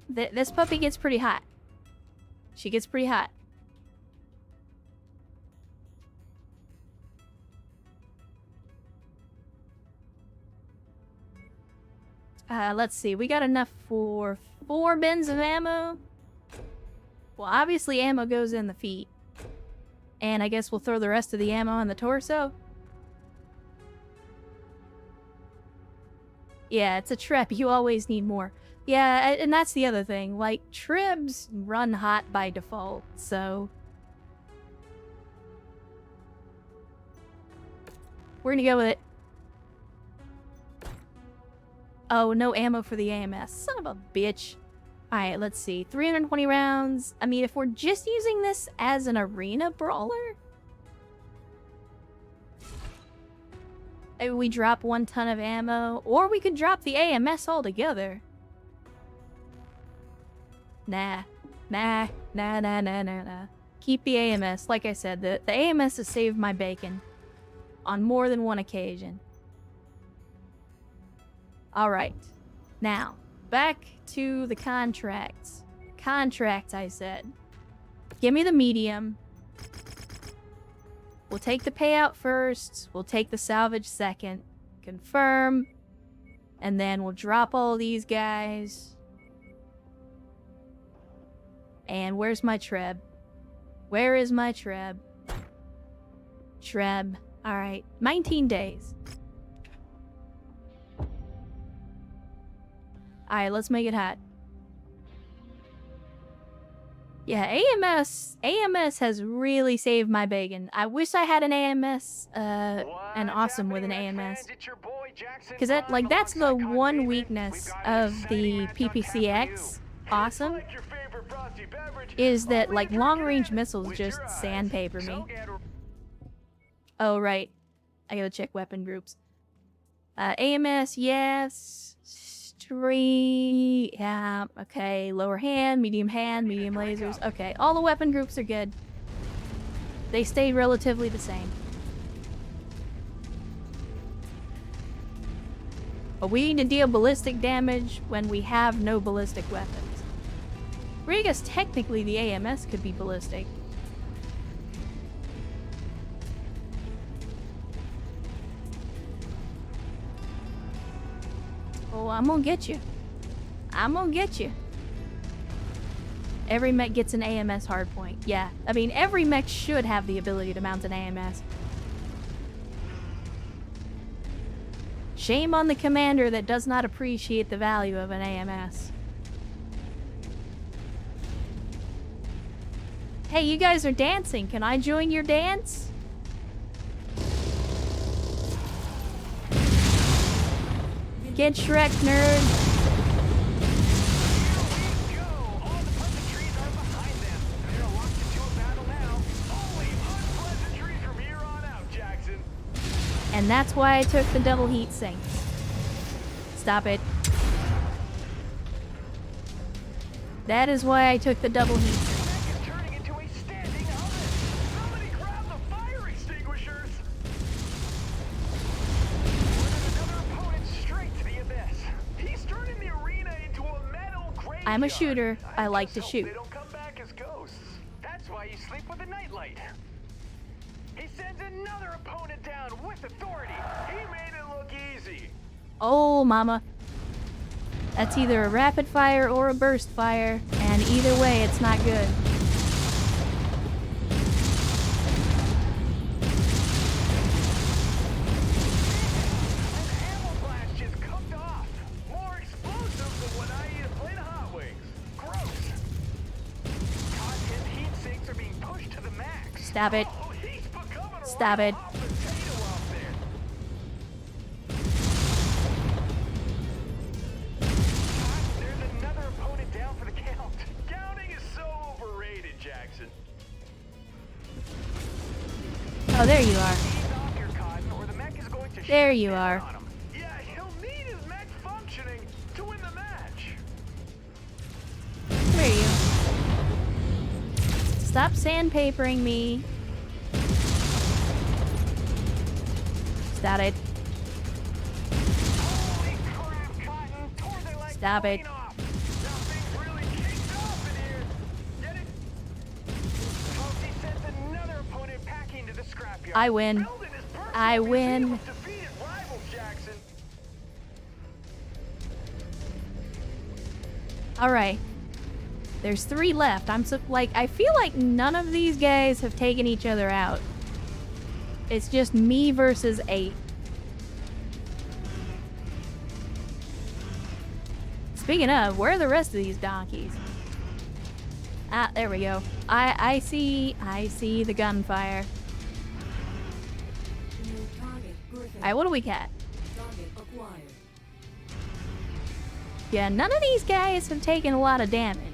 this puppy gets pretty hot. She gets pretty hot. Let's see. We got enough for 4 bins of ammo. Well, obviously ammo goes in the feet. And I guess we'll throw the rest of the ammo on the torso. Yeah, it's a trep. You always need more. Yeah, and that's the other thing. Like, Trebs run hot by default, so... We're gonna go with it. Oh, no ammo for the AMS. Son of a bitch. Alright, let's see. 320 rounds. I mean, if we're just using this as an arena brawler... Maybe we drop 1 ton of ammo. Or we could drop the AMS altogether. Nah. Keep the AMS. Like I said, the AMS has saved my bacon. on more than one occasion. Alright. Now, back to the contracts. Contracts, I said. Give me the medium. We'll take the payout first. We'll take the salvage second. Confirm. And then we'll drop all these guys. And where's my Treb? Where is my Treb? Treb. Alright. 19 days. Alright, let's make it hot. Yeah, AMS has really saved my bacon. I wish I had an AMS, an awesome with an AMS. Because that's the one weakness of the PPCX awesome, is that, like, long-range missiles just sandpaper me. Oh, right. I gotta check weapon groups. AMS, yes. Three, yeah, okay. Lower hand, medium lasers. Okay, all the weapon groups are good. They stay relatively the same. But we need to deal ballistic damage when we have no ballistic weapons. I guess technically the AMS could be ballistic. Oh, I'm gonna get you. I'm gonna get you. Every mech gets an AMS hardpoint. Yeah, I mean, every mech should have the ability to mount an AMS. Shame on the commander that does not appreciate the value of an AMS. Hey, you guys are dancing. Can I join your dance? Get Shrek, nerd. And that's why I took the double heat sinks. Stop it. That is why I took the double heat sinks. I'm a shooter. I like to shoot. They don't come back as ghosts. That's why you sleep with a nightlight. He sends another opponent down with authority. He made it look easy. Oh, mama. That's either a rapid fire or a burst fire, and either way, it's not good. An ammo blast just cooked off. More explosive than when I eat a plate of hot wings. Gross. Content heat sinks are being pushed to the max. Stab it. Oh, he's becoming a Stab right it. hot potato out there. There's another opponent down for the count. Counting is so overrated, Jackson. Oh, there you are. Ease off your cotton, or the mech is going to There shut you down are. on him. Yeah, he'll need his mech functioning to win the match. Where are you? Stop sandpapering me. Stop it. Holy crap, Cotton! Tore their leg Stop it. clean off. Now things really kicked off in here. Get it? Cozy sends another opponent packing to the scrapyard. I win. Building his personal I museum win. of defeated rivals, Jackson. Alright. There's 3 left. I feel like none of these guys have taken each other out. It's just me versus 8. Speaking of, where are the rest of these donkeys? Ah, there we go. I see the gunfire. Alright, what do we got? Yeah, none of these guys have taken a lot of damage.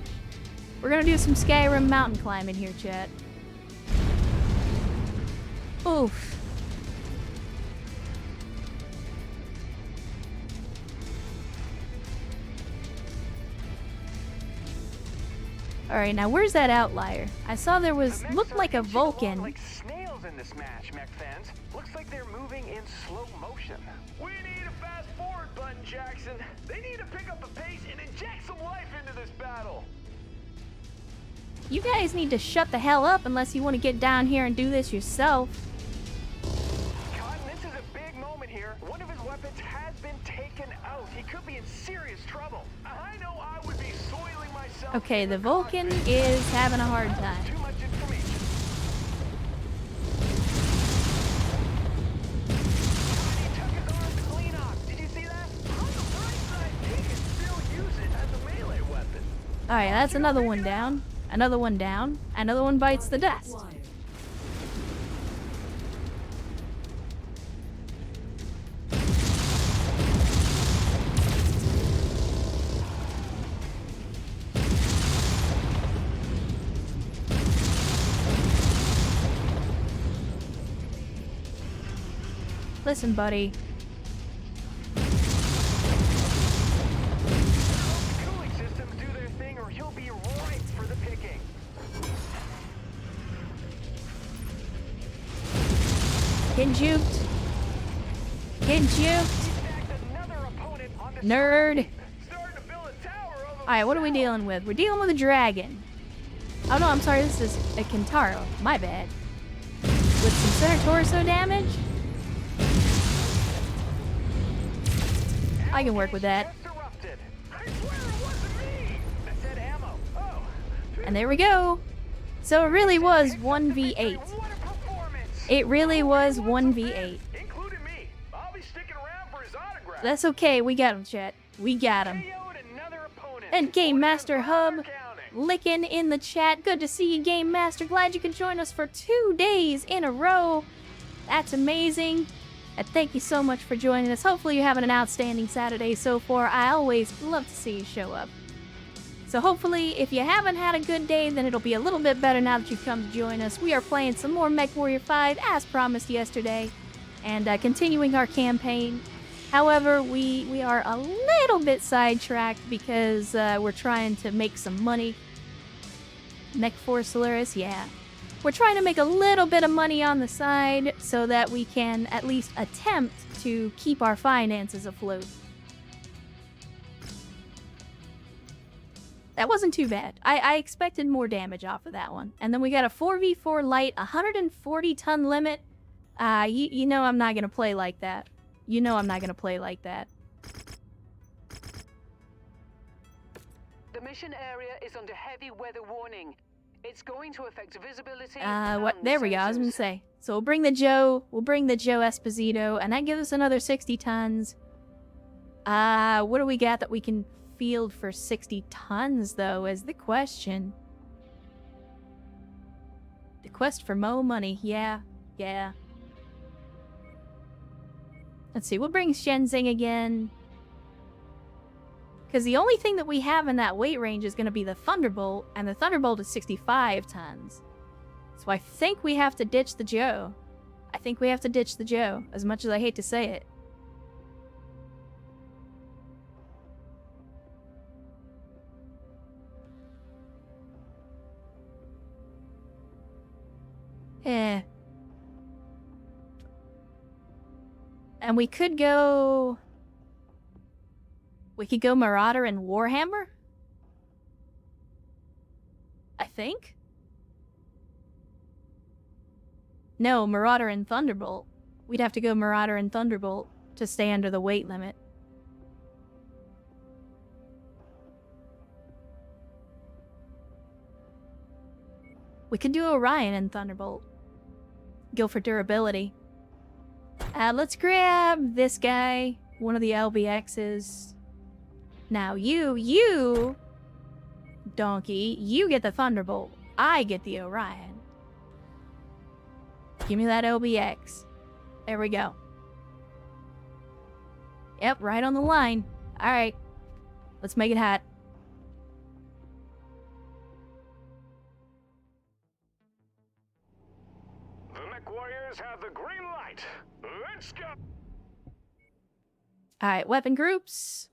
We're gonna do some Skyrim mountain climbing here, chat. Oof. Alright, now where's that outlier? I saw there was, looked like a Vulcan. Like snails in this match, mech fans. Looks like they're moving in slow motion. We need a fast forward button, Jackson. They need to pick up the pace and inject some life into this battle. You guys need to shut the hell up unless you want to get down here and do this yourself. Cotton, this is a big moment here. One of his weapons has been taken out. He could be in serious trouble. I know I would be soiling myself. Okay, the Vulcan is having a hard time. Too much information. He took his arm clean off. Did you see that? On the bright side, he can still use it as a melee weapon. Alright, that's another one down. Another one down. Another one bites the dust. Listen, buddy. Cooling systems do their thing or he'll be ripe for the picking. Getting juked. Getting juked. Another opponent on the Nerd. starting to build a tower over Alright, what are we dealing with? We're dealing with a dragon. Oh no, I'm sorry, this is a Kintaro. My bad. With some center torso damage? I can work with that. Interrupted. I swear it wasn't me. I said ammo. Oh. And there we go. So it really was 1v8. What a performance. It really was 1v8. Including me. I'll be sticking around for his autograph. That's okay, we got him, chat. We got him. KO'd another opponent. And Game Master Hub Counting. licking in the chat. Good to see you, Game Master. Glad you could join us for 2 days in a row. That's amazing. And thank you so much for joining us. Hopefully you're having an outstanding Saturday so far. I always love to see you show up. So hopefully, if you haven't had a good day, then it'll be a little bit better now that you've come to join us. We are playing some more Mechwarrior 5, as promised yesterday, and continuing our campaign. However, we are a little bit sidetracked because we're trying to make some money. Mechwarriors, yeah. We're trying to make a little bit of money on the side so that we can at least attempt to keep our finances afloat. That wasn't too bad. I expected more damage off of that one. And then we got a 4v4 light, 140-ton limit. You know I'm not going to play like that. You know I'm not going to play like that. The mission area is under heavy weather warning. It's going to affect visibility. What? and There we go. I was gonna sensors. say. So we'll bring the Joe Esposito, and that gives us another 60 tons. What do we got that we can field for 60 tons, though, is the question. The quest for more money. Yeah. Let's see. We'll bring Shenzing again. Because the only thing that we have in that weight range is going to be the Thunderbolt, and the Thunderbolt is 65 tons. So I think we have to ditch the Joe. I think we have to ditch the Joe, as much as I hate to say it. Eh. And we could go... We could go Marauder and Warhammer? I think? No, Marauder and Thunderbolt. We'd have to go Marauder and Thunderbolt to stay under the weight limit. We could do Orion and Thunderbolt. Go for durability. Let's grab this guy, one of the LBXs. Now you, donkey, you get the Thunderbolt. I get the Orion. Give me that LBX. There we go. Yep, right on the line. Alright. Let's make it hot. The Mechwarriors have the green light. Let's go. Alright, weapon groups.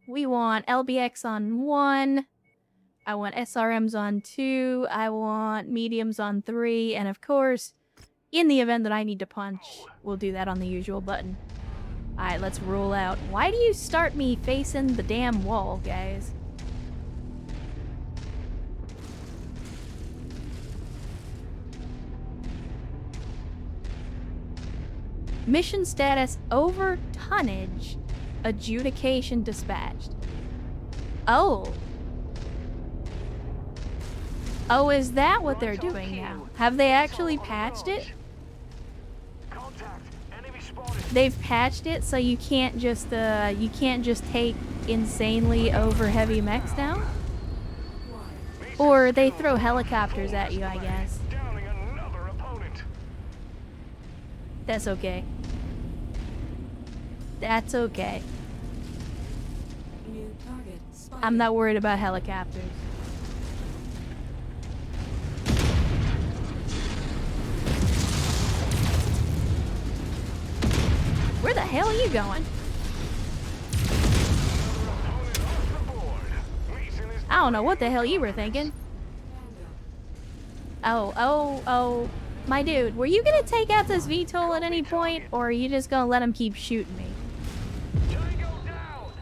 We want LBX on 1. I want SRMs on 2. I want mediums on 3. And of course, in the event that I need to punch, we'll do that on the usual button. Alright, let's roll out. Why do you start me facing the damn wall, guys? Mission status over tonnage. Adjudication dispatched. Oh. Oh, is that what they're doing now? Have they actually patched it? Contact. Enemy spotted. They've patched it so you can't just take insanely over heavy mechs now? Or they throw helicopters at you, I guess. Downing another opponent. That's okay. That's okay. New target spotted. I'm not worried about helicopters. Where the hell are you going? Opponent off the board. Mason is I don't know what the hell you were thinking. Oh, my dude, were you gonna take out this VTOL at any point, or are you just gonna let him keep shooting me? Tango down.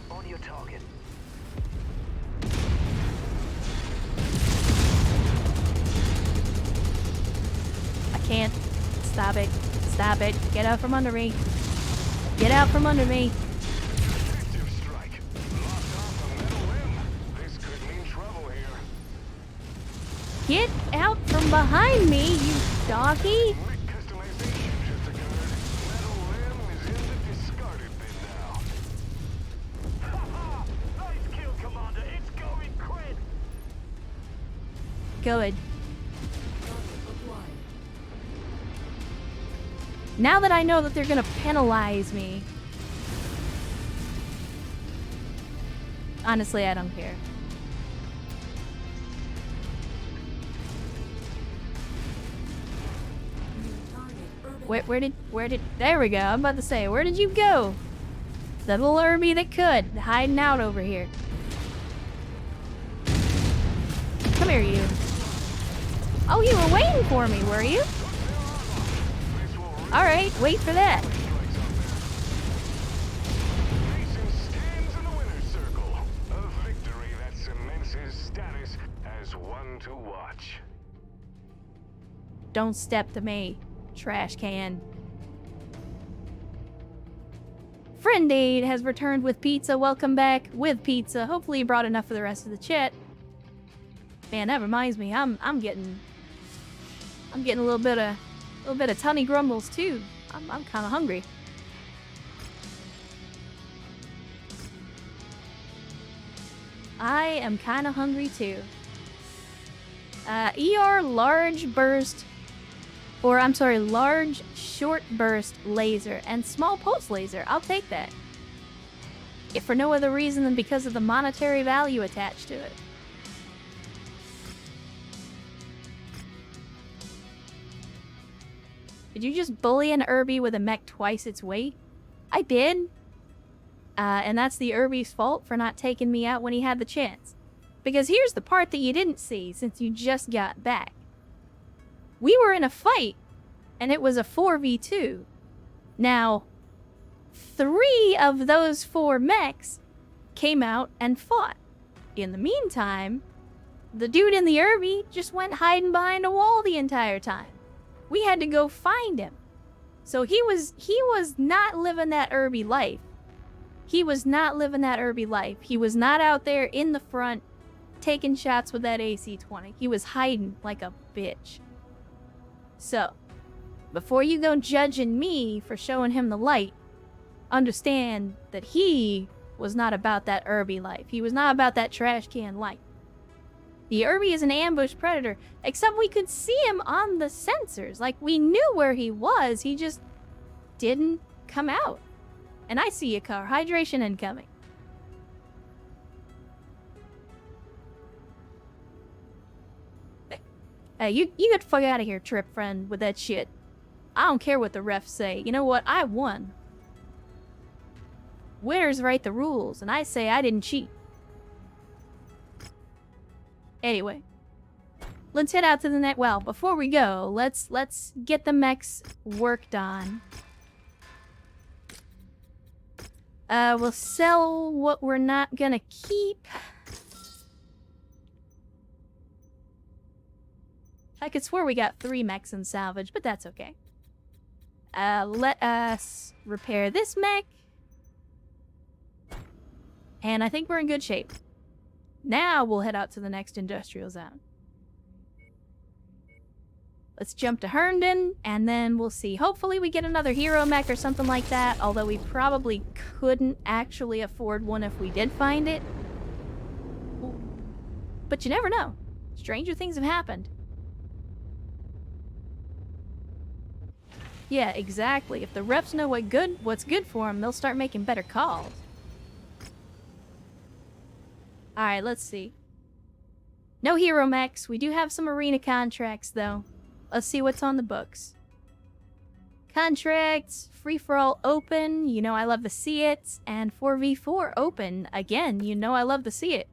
On your target. I can't. Stop it. Stop it. Get out from under me. Get out from under me. Detective strike. Locked off a metal limb. This could mean trouble here. Get out from behind me, you doggy. Mech customization just occurred. Metal limb is in the discarded bin now. Ha-ha! Nice kill, Commander. It's going crit. Good. Now that I know that they're gonna penalize me. Honestly, I don't care. Where did, there we go. I'm about to say, where did you go? The little Irby that could, hiding out over here. Come here, you. Oh, you were waiting for me, were you? Alright, wait for that. Mason stands in the winner's circle. A victory that cements his status as one to watch. Don't step to me, trash can. Friend Aid has returned with pizza. Welcome back with pizza. Hopefully you brought enough for the rest of the chat. Man, that reminds me, I'm getting a little bit of tummy grumbles too. I'm kind of hungry. I am kind of hungry too. ER large burst, or I'm sorry, large short burst laser and small pulse laser. I'll take that. If for no other reason than because of the monetary value attached to it. Did you just bully an Irby with a mech twice its weight? I did. And that's the Irby's fault for not taking me out when he had the chance. Because here's the part that you didn't see since you just got back. We were in a fight, and it was a 4v2. Now, 3 of those 4 mechs came out and fought. In the meantime, the dude in the Irby just went hiding behind a wall the entire time. We had to go find him. So he was not living that Irby life. He was not living that Irby life. He was not out there in the front taking shots with that AC-20. He was hiding like a bitch. So, before you go judging me for showing him the light, understand that he was not about that Irby life. He was not about that trash can life. The Irby is an ambush predator, except we could see him on the sensors. Like, we knew where he was, he just didn't come out. And I see a car. Hydration incoming. Hey, you get the fuck out of here, trip friend, with that shit. I don't care what the refs say. You know what? I won. Winners write the rules, and I say I didn't cheat. Anyway. let's head out to the net. Well, before we go, let's get the mechs worked on. We'll sell what we're not gonna keep. I could swear we got 3 mechs in salvage, but that's okay. Let us repair this mech. And I think we're in good shape. Now we'll head out to the next industrial zone. Let's jump to Herndon, and then we'll see. Hopefully we get another hero mech or something like that, although we probably couldn't actually afford one if we did find it. But you never know. Stranger things have happened. Yeah, exactly. If the reps know what's good for them, they'll start making better calls. Alright, let's see. No hero mechs. We do have some arena contracts, though. Let's see what's on the books. Contracts, free-for-all open. You know I love to see it. And 4v4 open. Again, you know I love to see it.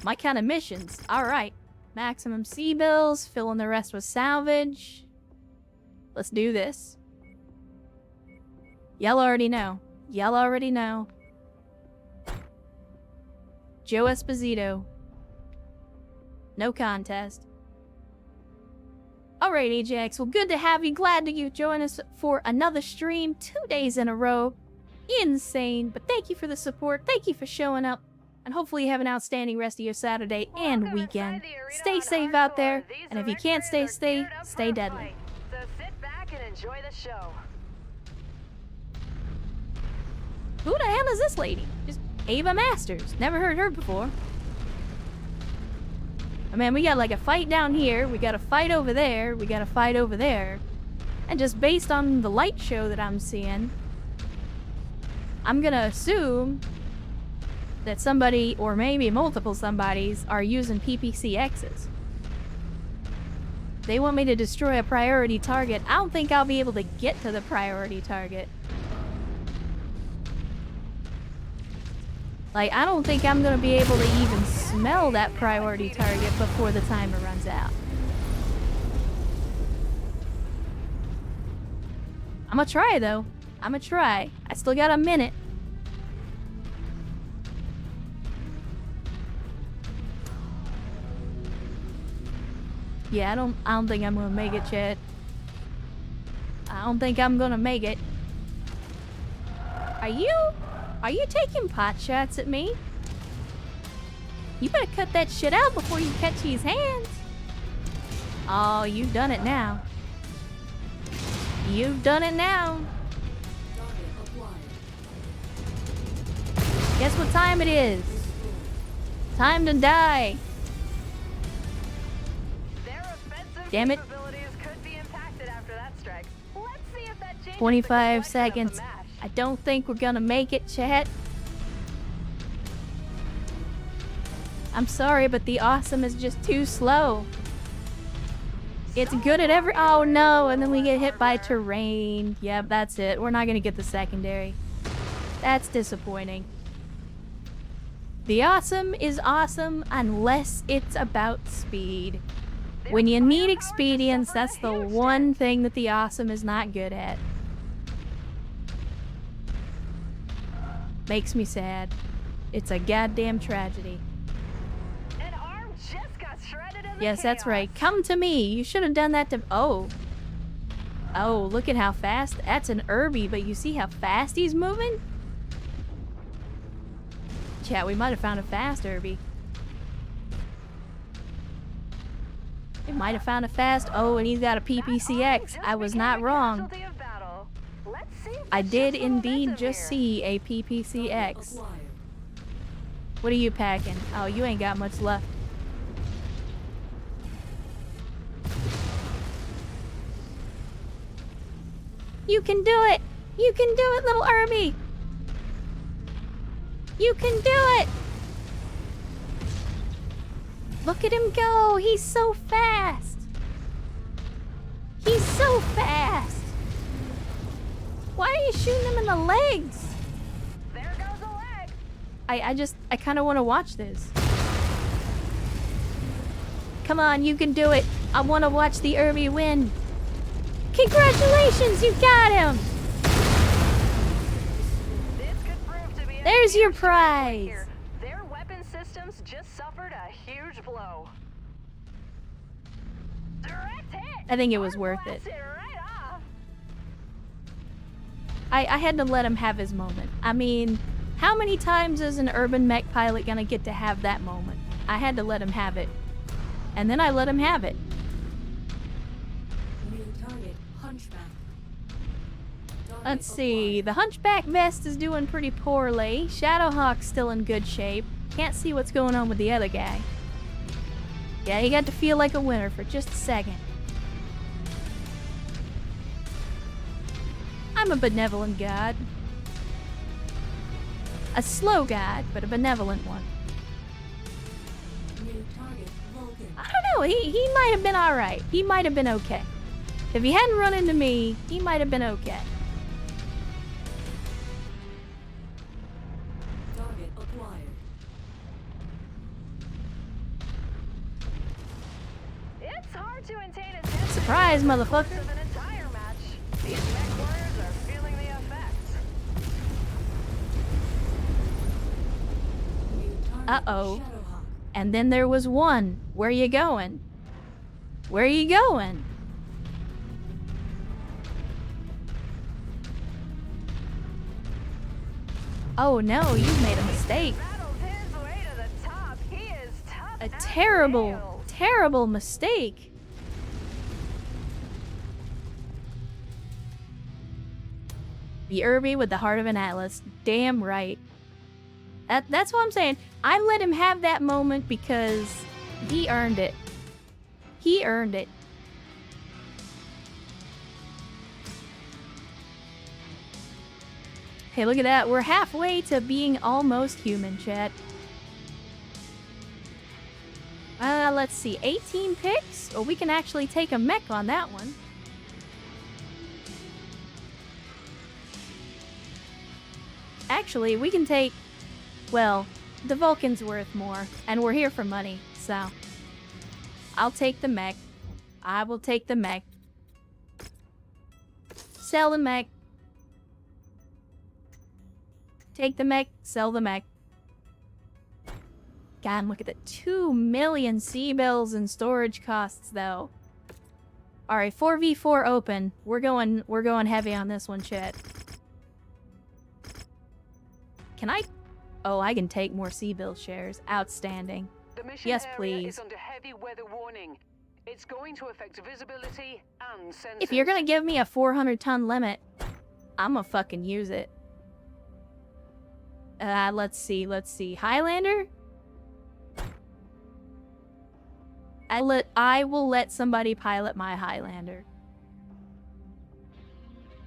My kind of missions. Alright. Maximum C bills. Filling the rest with salvage. Let's do this. Y'all already know. Y'all already know. Joe Esposito. No contest. Alright, Ajax. Well, good to have you. Glad that you join us for another stream. 2 days in a row. Insane. But thank you for the support. Thank you for showing up. And hopefully you have an outstanding rest of your Saturday and weekend. Stay safe out there. And if you can't stay deadly. So sit back and enjoy the show. Who the hell is this lady? Just Ava Masters. Never heard her before. Oh man, we got like a fight down here. We got a fight over there. We got a fight over there. And just based on the light show that I'm seeing, I'm gonna assume that somebody, or maybe multiple somebodies, are using PPCXs. They want me to destroy a priority target. I don't think I'll be able to get to the priority target. Like, I don't think I'm gonna be able to even smell that priority target before the timer runs out. I'm gonna try, though. I'm gonna try. I still got a minute. Yeah, I don't think I'm gonna make it, Chad. I don't think I'm gonna make it. Are you taking pot shots at me? You better cut that shit out before you catch these hands. Oh, you've done it now. You've done it now. Guess what time it is? Time to die. Damn it. 25 seconds. I don't think we're gonna make it, chat. I'm sorry, but the awesome is just too slow. It's good at every— oh no, and then we get hit by terrain. Yep, that's it. We're not gonna get the secondary. That's disappointing. The awesome is awesome unless it's about speed. When you need expedience, that's the one thing that the awesome is not good at. Makes me sad. It's a goddamn tragedy. An arm just got shredded in the Yes, that's chaos. right. Come to me. You should have done that to— oh. Oh, look at how fast— that's an Irby, but you see how fast he's moving? Chat, we might have found a fast Irby. We might have found a fast— oh, and he's got a PPCX. I was not wrong. I did indeed just see a PPCX. What are you packing? Oh, you ain't got much left. You can do it! You can do it, little Irby! You can do it! Look at him go! He's so fast! He's so fast! Why are you shooting him in the legs? There goes a leg. I kind of want to watch this. Come on, you can do it. I want to watch the Irby win. Congratulations, you got him. This could prove to be a There's your huge turning point prize. here. Their weapon systems just suffered a huge blow. Direct hit. I think it was worth it. Blasted right off. I had to let him have his moment. I mean, how many times is an urban mech pilot gonna get to have that moment? I had to let him have it. And then I let him have it. New target, Hunchback. Let's see. The Hunchback vest is doing pretty poorly. Shadowhawk's still in good shape. Can't see what's going on with the other guy. Yeah, he got to feel like a winner for just a second. I'm a benevolent god. A slow god, but a benevolent one. New target, Vulcan. I don't know, he might have been alright. He might have been okay. If he hadn't run into me, he might have been okay. Target acquired. It's hard to maintain attention. Surprise, over the course motherfucker. of an entire match. These Mechwarriors are feeling the effects. New target, Uh-oh. Shadowhawk. And then there was one. Where you going? Where you going? Oh no, you've made a mistake. Battled his way to the top. He is tough A as terrible, nails. terrible mistake. The Irby with the heart of an Atlas. Damn right. That's what I'm saying. I let him have that moment because he earned it. He earned it. Hey, look at that. We're halfway to being almost human, chat. Let's see. 18 picks? Or we can actually take a mech on that one. Actually, we can take... Well, the Vulcan's worth more. And we're here for money, so... I'll take the mech. I will take the mech. Sell the mech. Take the mech, sell the mech. God, look at the 2 million C-bills and storage costs, though. Alright, 4v4 open. We're going heavy on this one, chat. Can I... Oh, I can take more C-bill shares. Outstanding. The mission Yes, area please. is under heavy weather warning. It's going to affect visibility and sensors. If you're gonna give me a 400-ton limit, I'ma fucking use it. Let's see. Highlander? I will let somebody pilot my Highlander.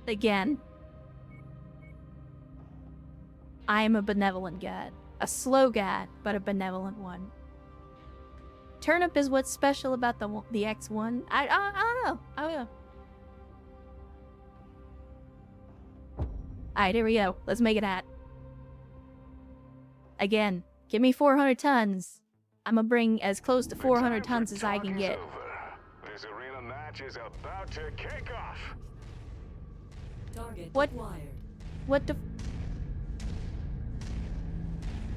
Again. I am a benevolent god. A slow god, but a benevolent one. Turnip is what's special about the X1. I don't know. I don't know. Alright, here we go. Let's make it at. Again, give me 400 tons. I'm gonna bring as close to 400 tons as I can get. This arena match is about to kick off. Target What? acquired. What the...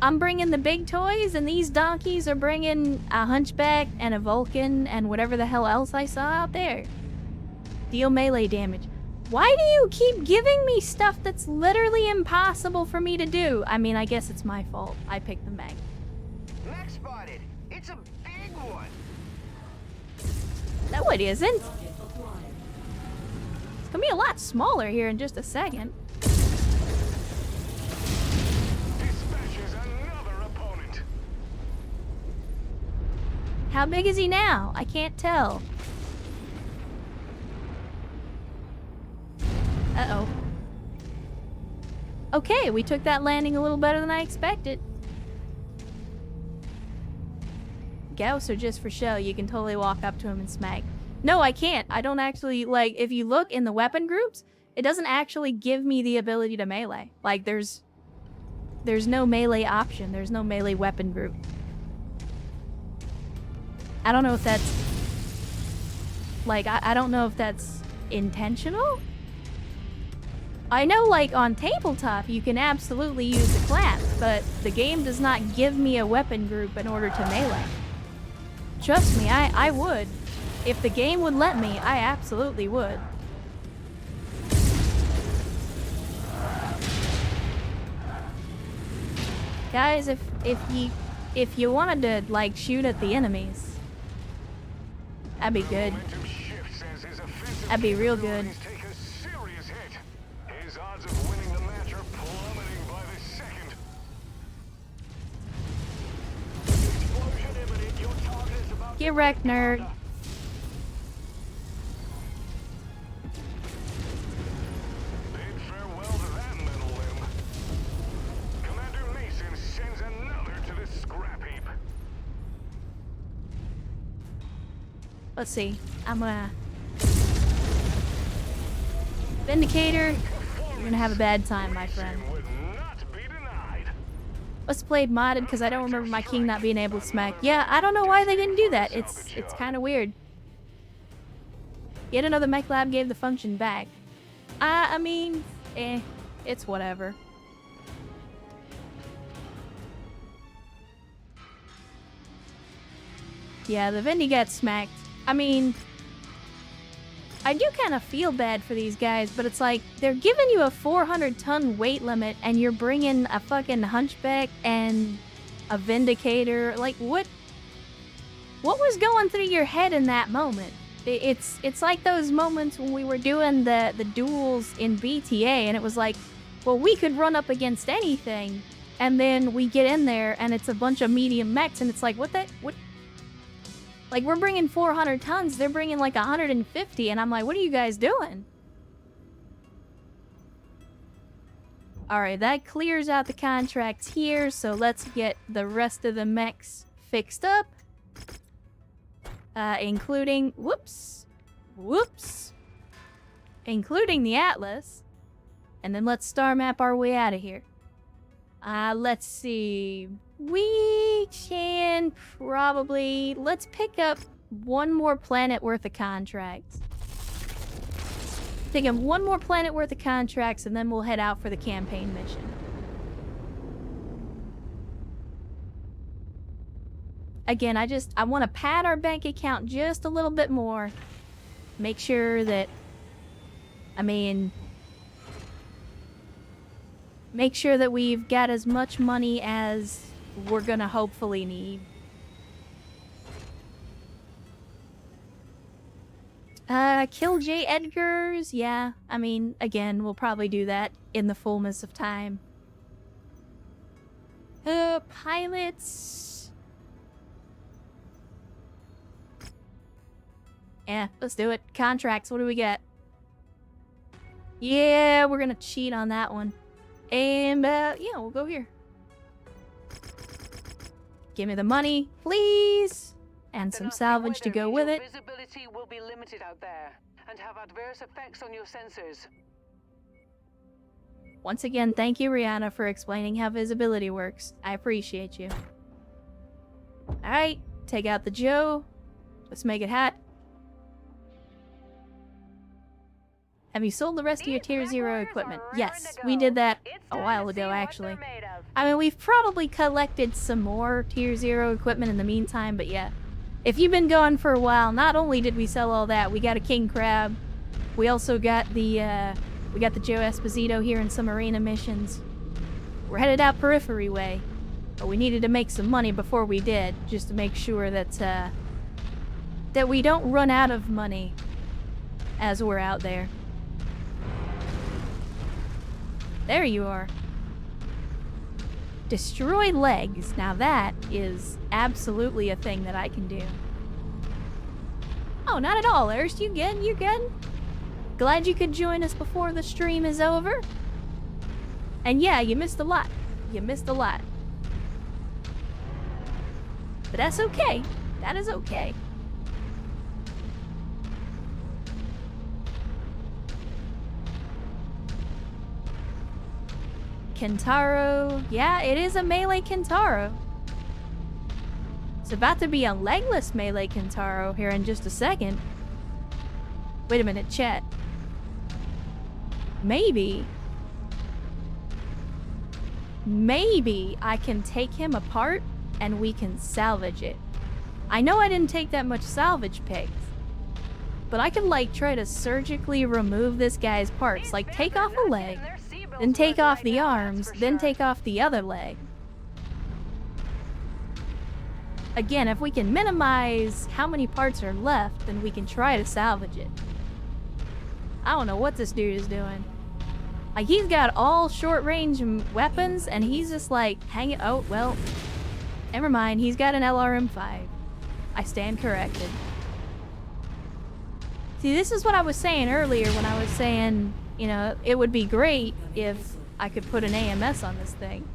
I'm bringing the big toys, and these donkeys are bringing a Hunchback and a Vulcan and whatever the hell else I saw out there. Deal melee damage. Why do you keep giving me stuff that's literally impossible for me to do? I mean, I guess it's my fault. I picked the mech. Mech spotted. It's a big one. No, it isn't. Target acquired. It's gonna be a lot smaller here in just a second. Dispatches another opponent. How big is he now? I can't tell. Uh-oh. Okay, we took that landing a little better than I expected. Gauss are just for show. You can totally walk up to him and smack. No, I can't. I don't actually, like, if you look in the weapon groups, it doesn't actually give me the ability to melee. Like, there's no melee option. There's no melee weapon group. I don't know if that's... Like, I don't know if that's intentional? I know, like, on tabletop, you can absolutely use the class, but the game does not give me a weapon group in order to melee. Trust me, I would. If the game would let me, I absolutely would. Guys, if you wanted to, like, shoot at the enemies, that'd be good. Momentum shifts as his offensive That'd be real good. capabilities take a serious hit. His odds of winning the match are plummeting by the second. Explosion imminent. Your target is about Get wrecked, nerd. Bid farewell to that metal limb. Commander Mason sends another to the scrap heap. Let's see. I'm gonna... Vindicator, you're gonna have a bad time, my friend. Would not be denied. Let's play it modded because I don't remember my king not being able to smack. Yeah, I don't know why they didn't do that. It's kind of weird. Yet another mech lab gave the function back. I mean, it's whatever. Yeah, the Vindy got smacked. I mean, I do kind of feel bad for these guys, but it's like, they're giving you a 400-ton weight limit, and you're bringing a fucking hunchback and a vindicator. Like, what was going through your head in that moment? It's like those moments when we were doing the duels in BTA, and it was like, well, we could run up against anything, and then we get in there, and it's a bunch of medium mechs, and it's like, what? Like, we're bringing 400 tons, they're bringing like 150, and I'm like, what are you guys doing? Alright, that clears out the contracts here, so let's get the rest of the mechs fixed up. Including, whoops, including the Atlas. And then let's star map our way out of here. Let's see. We can probably... Let's pick up one more planet worth of contracts. Pick up one more planet worth of contracts, and then we'll head out for the campaign mission. Again, I want to pad our bank account just a little bit more. Make sure that... make sure that we've got as much money as we're gonna hopefully need. Kill J. Edgars? Yeah, again, we'll probably do that in the fullness of time. Pilots... Yeah, let's do it. Contracts, what do we get? Yeah, we're gonna cheat on that one. And, yeah, we'll go here. Give me the money, please! And some salvage to go with it. Visibility will be limited out there and have adverse effects on your sensors. Once again, thank you, Rihanna, for explaining how visibility works. I appreciate you. Alright, take out the Joe. Let's make it hot. Have you sold the rest of your Tier 0 equipment? Yes, we did that a while ago, actually. We've probably collected some more Tier 0 equipment in the meantime, but yeah. If you've been going for a while, not only did we sell all that, we got a King Crab. We also got the Joe Esposito here in some arena missions. We're headed out Periphery way, but we needed to make some money before we did, just to make sure that we don't run out of money as we're out there. There you are. Destroy legs. Now that is absolutely a thing that I can do. Oh, not at all, Erst. You good? You good? Glad you could join us before the stream is over. And yeah, you missed a lot. You missed a lot. But that's okay. That is okay. Kentaro. Yeah, it is a melee Kentaro. It's about to be a legless melee Kintaro here in just a second. Wait a minute, chat. Maybe I can take him apart and we can salvage it. I know I didn't take that much salvage picks, but I could like try to surgically remove this guy's parts. Like take off a leg, then take off the arms, then take off the other leg. Again, if we can minimize how many parts are left, then we can try to salvage it. I don't know what this dude is doing. Like, he's got all short-range weapons, and he's just like hanging. Oh, well, never mind. He's got an LRM-5. I stand corrected. See, this is what I was saying earlier when I was saying, you know, it would be great if I could put an AMS on this thing.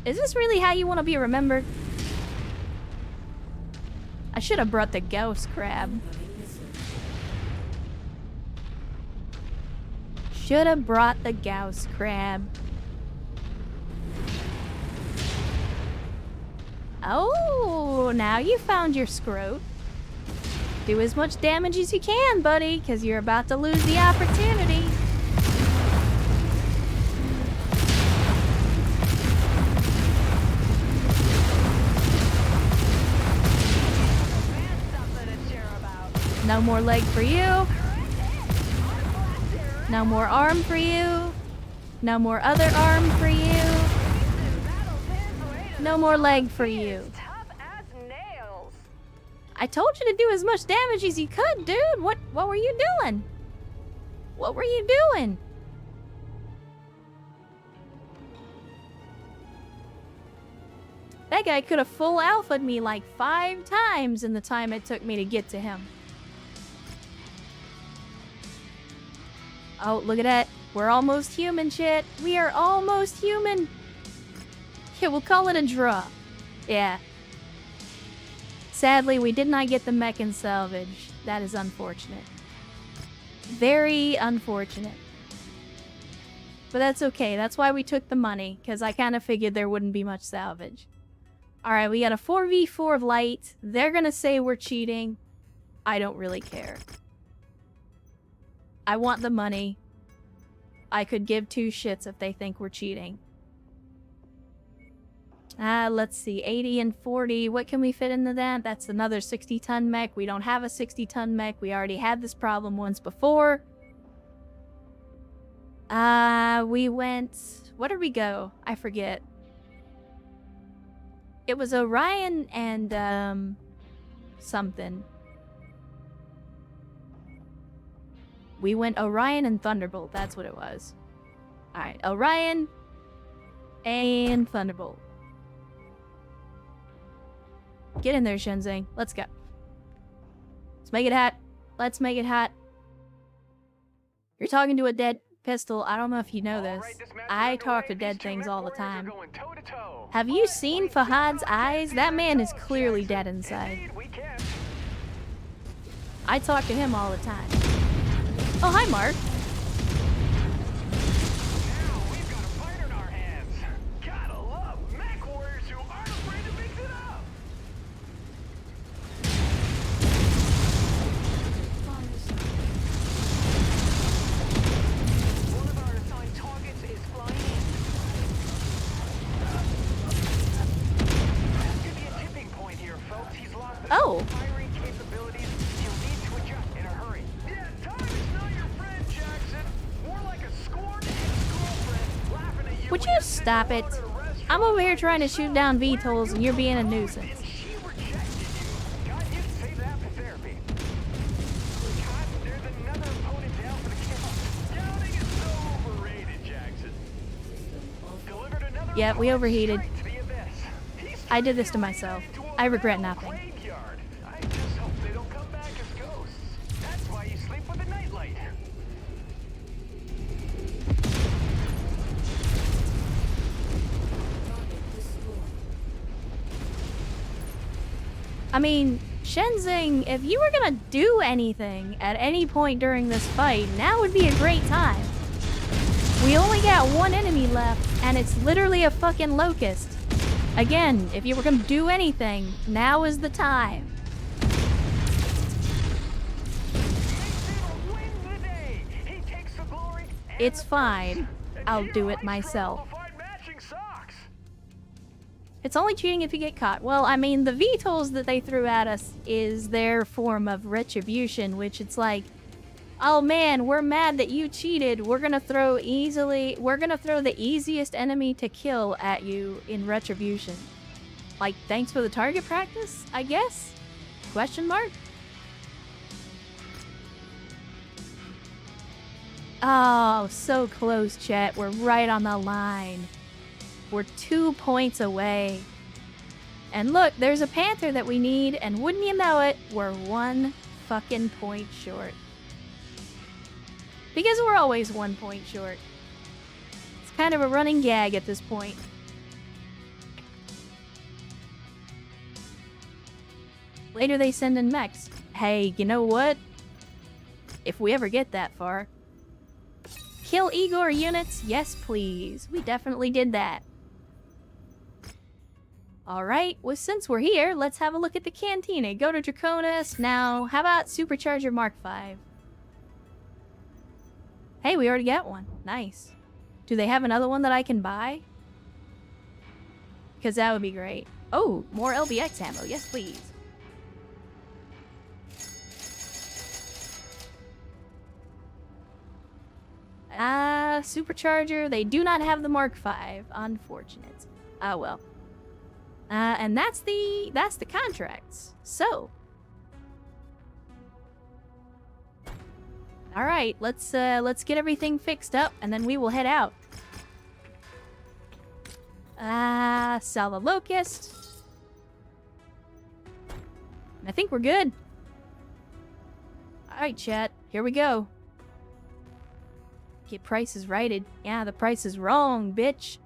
Is this really how you want to be remembered? I should have brought the ghost crab. Should have brought the ghost crab. Oh, now you found your scrote. Do as much damage as you can, buddy, because you're about to lose the opportunity. No more leg for you. No more arm for you. No more other arm for you. No more leg for you. I told you to do as much damage as you could, dude. What were you doing? What were you doing? That guy could have full alpha'd me like 5 times in the time it took me to get to him. Oh, look at that. We're almost human, shit. We are almost human. Yeah, we'll call it a draw. Yeah. Sadly, we did not get the mech and salvage. That is unfortunate. Very unfortunate. But that's okay. That's why we took the money, because I kind of figured there wouldn't be much salvage. Alright, we got a 4v4 of light. They're gonna say we're cheating. I don't really care. I want the money. I could give 2 shits if they think we're cheating. Let's see. 80 and 40. What can we fit into that? That's another 60-ton mech. We don't have a 60-ton mech. We already had this problem once before. We went... Where did we go? I forget. It was Orion and, something. We went Orion and Thunderbolt. That's what it was. Alright, Orion and Thunderbolt. Get in there, Shenzeng. Let's go. Let's make it hot. Let's make it hot. You're talking to a dead pistol. I don't know if you know this. I talk to dead things all the time. Have you seen Fahad's eyes? That man is clearly dead inside. I talk to him all the time. Oh, hi, Mark. Now we've got a fight in our hands. Gotta love Mechwarriors who aren't afraid to mix it up. One of our assigned targets is flying in. That could be a tipping point here, folks. He's lost the Oh. firing capabilities. He'll need to adjust in a hurry. Yeah, time is not your friend, Jackson. More like a scorned ex-girlfriend laughing at you. Would when you sit stop it? alone at a restaurant. I'm over here trying to shoot down VTOLs and you're being a nuisance. And she rejected you. God, you'd save that for therapy. God, there's another opponent down for the count. Doubting is so overrated, Jackson. Delivered another Yeah, we opponent overheated. straight to the abyss. He's I did this to turning myself. into a I regret metal nothing. graveyard. I just hope they don't come back as ghosts. That's why you sleep with a nightlight. I mean, Shenzeng, if you were gonna do anything at any point during this fight, now would be a great time. We only got 1 enemy left. And it's literally a fucking locust. Again, if you were gonna do anything, now is the time. It's fine. I'll do it myself. It's only cheating if you get caught. Well, I mean, the VTOLs that they threw at us is their form of retribution, which it's like, oh man, we're mad that you cheated. We're gonna throw the easiest enemy to kill at you in retribution. Like, thanks for the target practice, I guess? Question mark? Oh, so close, chat. We're right on the line. We're 2 points away. And look, there's a panther that we need, and wouldn't you know it, we're 1 fucking point short. Because we're always 1 point short. It's kind of a running gag at this point. Later they send in mechs. Hey, you know what? If we ever get that far. Kill Igor units? Yes, please. We definitely did that. Alright, well, since we're here, let's have a look at the cantina. Go to Draconis. Now, how about Supercharger Mark V? Hey, we already got one. Nice. Do they have another one that I can buy? Because that would be great. Oh, more LBX ammo. Yes, please. Supercharger. They do not have the Mark V. Unfortunate. Ah, well. And that's the contracts. So. All right, let's get everything fixed up, and then we will head out. Sell the locust. I think we're good. All right, chat. Here we go. Get prices righted. Yeah, the price is wrong, bitch.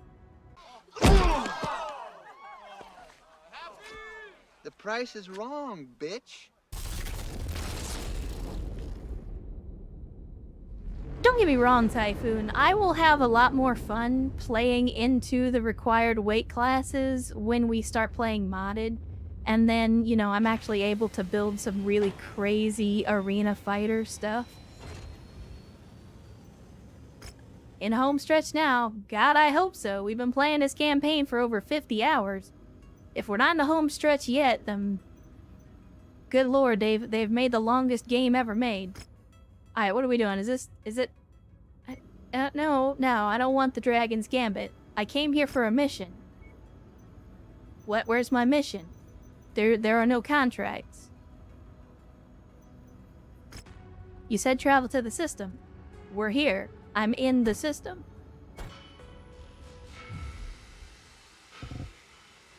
The price is wrong, bitch. Don't get me wrong, Typhoon. I will have a lot more fun playing into the required weight classes when we start playing modded. And then, you know, I'm actually able to build some really crazy arena fighter stuff. In home stretch now. God, I hope so. We've been playing this campaign for over 50 hours. If we're not in the home stretch yet, then... Good lord, they've made the longest game ever made. Alright, what are we doing? Is it... No, I don't want the Dragon's Gambit. I came here for a mission. Where's my mission? There are no contracts. You said travel to the system. We're here. I'm in the system.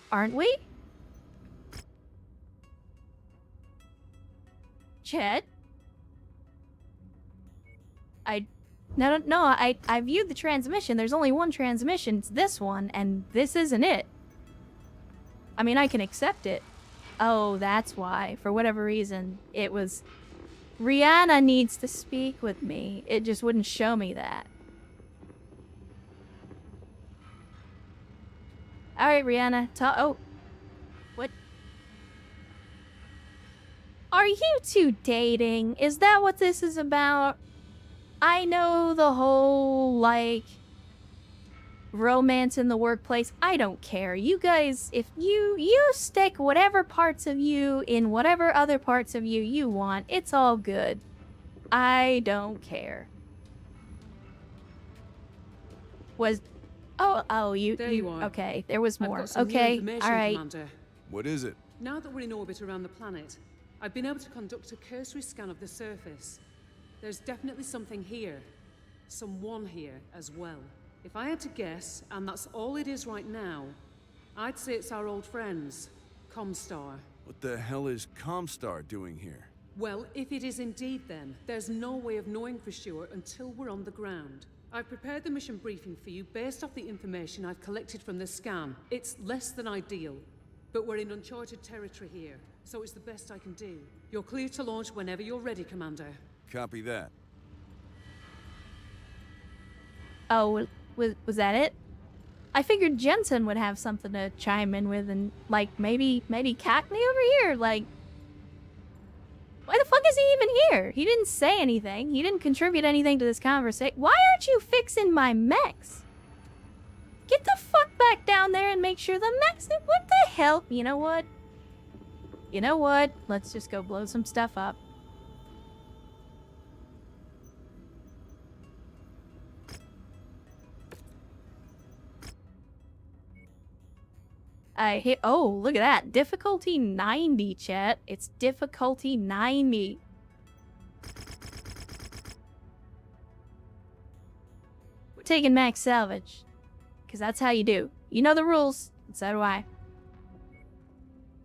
Aren't we? Chet? No, I viewed the transmission. There's only one transmission. It's this one, and this isn't it. I mean, I can accept it. Oh, that's why. For whatever reason, it was... Rihanna needs to speak with me. It just wouldn't show me that. Alright, Rihanna. Oh. What? Are you two dating? Is that what this is about? I know the whole, like... romance in the workplace. I don't care. You guys, if you stick whatever parts of you in whatever other parts of you want, it's all good. I don't care. You There you are. Okay, there was I've more. got some new Okay, information, all right. Commander. What is it? Now that we're in orbit around the planet, I've been able to conduct a cursory scan of the surface. There's definitely something here. Someone here as well. If I had to guess, and that's all it is right now, I'd say it's our old friends, Comstar. What the hell is Comstar doing here? Well, if it is indeed them, there's no way of knowing for sure until we're on the ground. I've prepared the mission briefing for you based off the information I've collected from the scan. It's less than ideal, but we're in uncharted territory here, so it's the best I can do. You're clear to launch whenever you're ready, Commander. Copy that. Oh, was that it? I figured Jensen would have something to chime in with, and like maybe Cockney over here. Like, why the fuck is he even here? He didn't say anything. He didn't contribute anything to this conversation. Why aren't you fixing my mechs? Get the fuck back down there and make sure the mechs. What the hell? You know what? You know what? Let's just go blow some stuff up. I hit. Oh, look at that. Difficulty 90, chat. It's difficulty 90. We're taking max salvage. Because that's how you do. You know the rules. And so do I.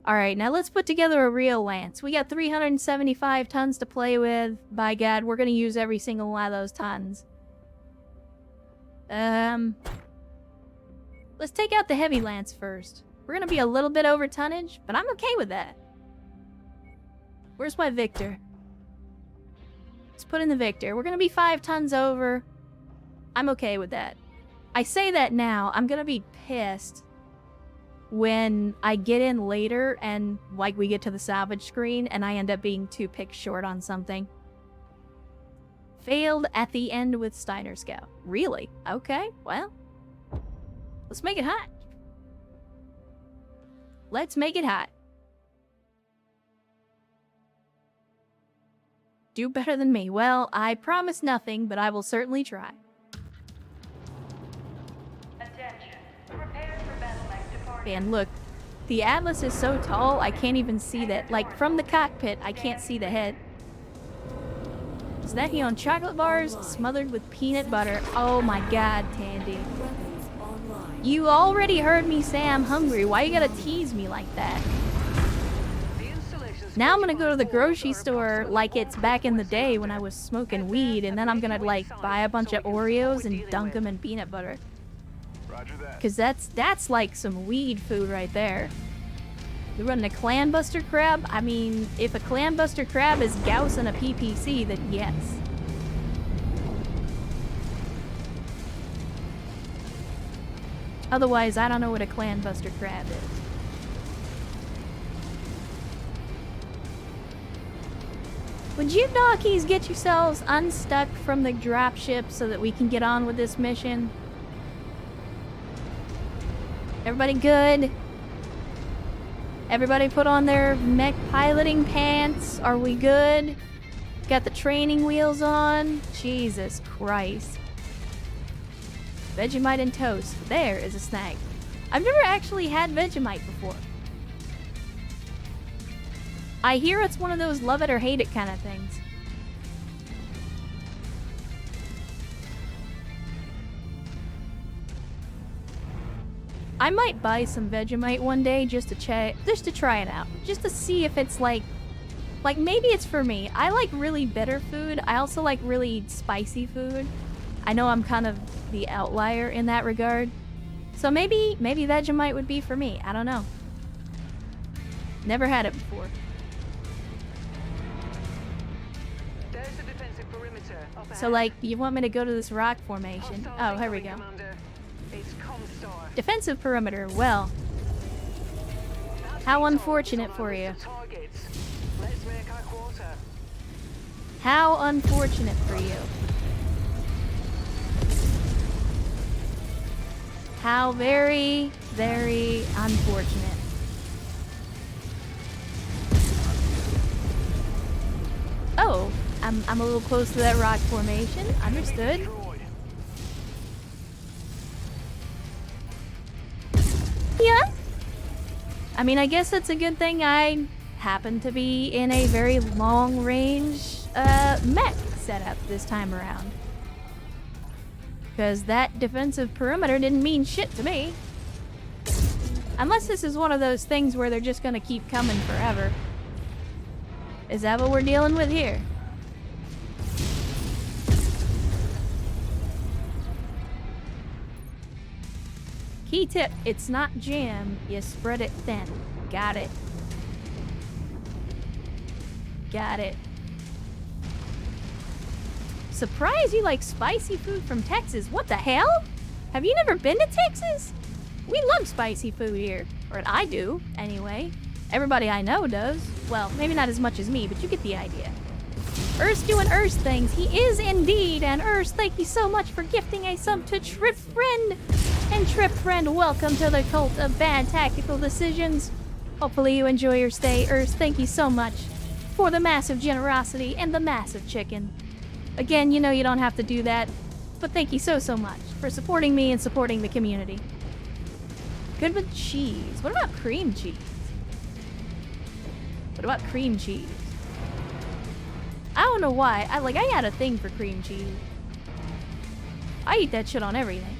Alright, now let's put together a real lance. We got 375 tons to play with. By God, we're going to use every single one of those tons. Let's take out the heavy lance first. We're going to be a little bit over tonnage, but I'm okay with that. Where's my Victor? Let's put in the Victor. We're going to be 5 tons over. I'm okay with that. I say that now. I'm going to be pissed when I get in later and, like, we get to the salvage screen and I end up being 2 picks short on something. Failed at the end with Steiner Scout. Really? Okay, well. Let's make it hot. Let's make it hot. Do better than me. Well, I promise nothing, but I will certainly try. Attention. Prepare for battlemechs departure. And look, the Atlas is so tall, I can't even see that. Like, from the cockpit, I can't see the head. Snacking on chocolate bars smothered with peanut butter. Oh my God, Tandy. You already heard me say I'm hungry. Why you gotta tease me like that? Now I'm gonna go to the grocery store like it's back in the day when I was smoking weed, and then I'm gonna, like, buy a bunch of Oreos and dunk them in peanut butter. Cause that's like some weed food right there. We're running a clanbuster crab? I mean, if a clanbuster crab is Gauss and a PPC, then yes. Otherwise, I don't know what a clanbuster crab is. Would you donkeys get yourselves unstuck from the dropship so that we can get on with this mission? Everybody good? Everybody put on their mech piloting pants? Are we good? Got the training wheels on? Jesus Christ. Vegemite and toast. There is a snack. I've never actually had Vegemite before. I hear it's one of those love it or hate it kind of things. I might buy some Vegemite one day just to try it out. Just to see if it's like maybe it's for me. I like really bitter food. I also like really spicy food. I know I'm kind of the outlier in that regard. So maybe Vegemite would be for me. I don't know. Never had it before. There's the defensive perimeter up So, ahead. like, you want me to go to this rock formation? Hostile Oh, here we incoming, go. Commander. It's Comstar. Defensive perimeter. Well, That how VTOL is unfortunate on our for list you. of targets. Let's make our quarter. How unfortunate for you. How very, very unfortunate. Oh, I'm a little close to that rock formation. Understood. Destroyed. Yeah. I mean, I guess it's a good thing I happen to be in a very long-range mech setup this time around. Because that defensive perimeter didn't mean shit to me. Unless this is one of those things where they're just gonna keep coming forever. Is that what we're dealing with here? Key tip, it's not jam, you spread it thin. Got it. Got it. Surprised you like spicy food from Texas. What the hell? Have you never been to Texas? We love spicy food here. Or I do, anyway. Everybody I know does. Well, maybe not as much as me, but you get the idea. Urs doing Urs things. He is indeed. And Urs, thank you so much for gifting a sub to Trip Friend. And Trip Friend, welcome to the cult of bad tactical decisions. Hopefully you enjoy your stay. Urs, thank you so much for the massive generosity and the massive chicken. Again, you know you don't have to do that, but thank you so much for supporting me and supporting the community. Good with cheese. What about cream cheese? What about cream cheese? I don't know why. I had a thing for cream cheese. I eat that shit on everything.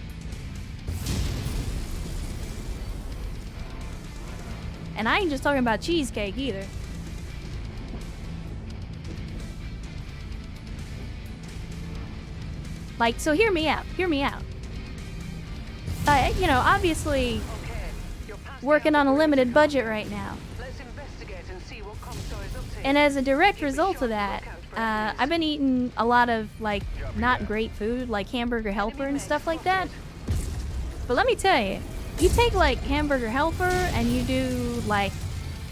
And I ain't just talking about cheesecake either. Like, so hear me out. Hear me out. You know, obviously, working on a limited budget right now. And as a direct result of that, I've been eating a lot of, like, not great food, like Hamburger Helper and stuff like that. But let me tell you, you take, like, Hamburger Helper and you do, like,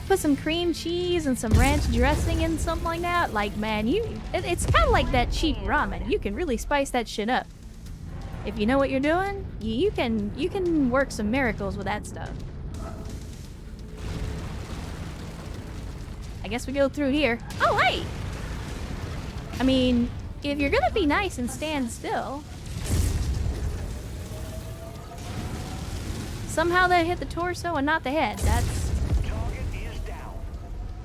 put some cream cheese and some ranch dressing in something like that, like, man, it's kind of like that cheap ramen. You can really spice that shit up. If you know what you're doing, you can work some miracles with that stuff. I guess we go through here. Oh, hey! I mean, if you're gonna be nice and stand still. Somehow they hit the torso and not the head.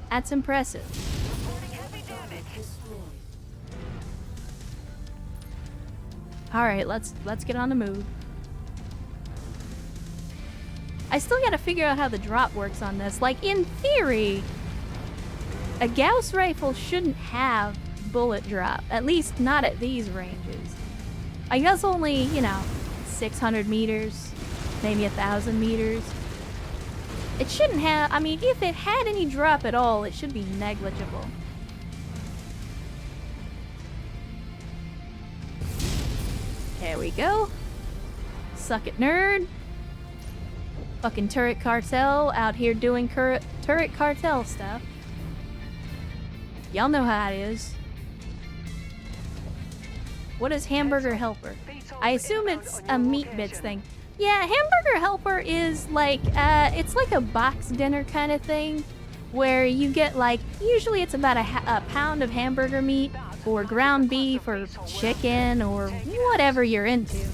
That's impressive. Alright, let's get on the move. I still gotta figure out how the drop works on this. Like, in theory, a Gauss rifle shouldn't have bullet drop. At least not at these ranges. I guess only, you know, 600 meters, maybe 1,000 meters. It shouldn't have, I mean, if it had any drop at all, it should be negligible. There we go. Suck it, nerd. Fucking turret cartel out here doing turret cartel stuff. Y'all know how it is. What is Hamburger Helper? I assume it's a meat bits thing. Yeah, Hamburger Helper is like, it's like a box dinner kind of thing, where you get like, usually it's about a pound of hamburger meat, or ground beef, or chicken, or whatever you're into.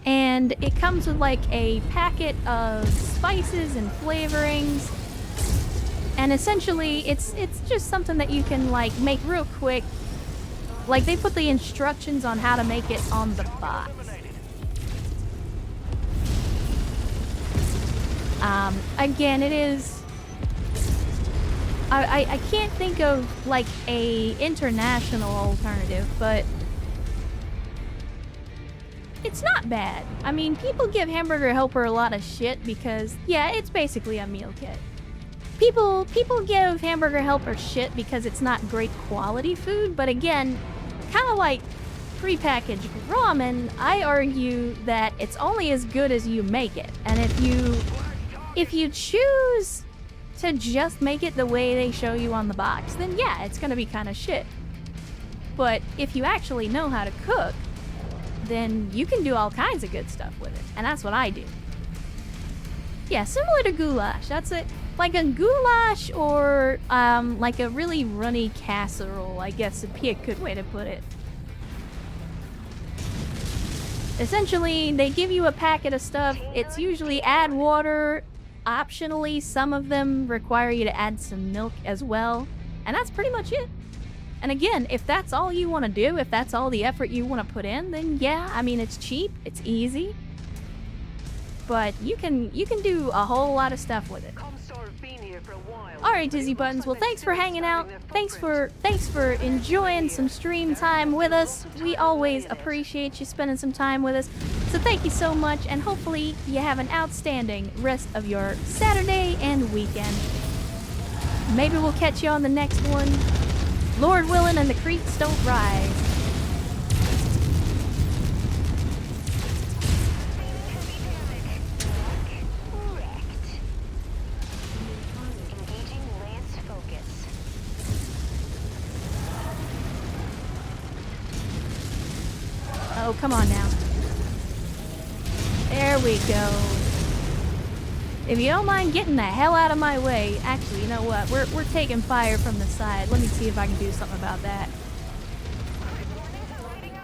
And it comes with like a packet of spices and flavorings, and essentially it's just something that you can like make real quick. Like, they put the instructions on how to make it on the box. Again, it is... I can't think of, like, a international alternative, but... it's not bad. I mean, people give Hamburger Helper a lot of shit because, yeah, it's basically a meal kit. People give Hamburger Helper shit because it's not great quality food, but again, kind of like prepackaged ramen, I argue that it's only as good as you make it. And if you choose to just make it the way they show you on the box, then yeah, it's gonna be kind of shit. But if you actually know how to cook, then you can do all kinds of good stuff with it. And that's what I do. Yeah, similar to goulash. That's it. Like a goulash or like a really runny casserole, I guess would be a good way to put it. Essentially, they give you a packet of stuff. It's usually add water. Optionally, some of them require you to add some milk as well. And that's pretty much it. And again, if that's all you want to do, if that's all the effort you want to put in, then yeah, I mean, it's cheap, it's easy. But you can do a whole lot of stuff with it. Alright, Dizzy Buttons, well thanks for hanging out. Thanks for enjoying some stream time with us. We always appreciate you spending some time with us. So thank you so much, and hopefully you have an outstanding rest of your Saturday and weekend. Maybe we'll catch you on the next one. Lord willing and the creeks don't rise. go. Come on now. There we go. If you don't mind getting the hell out of my way. Actually, you know what? We're taking fire from the side. Let me see if I can do something about that.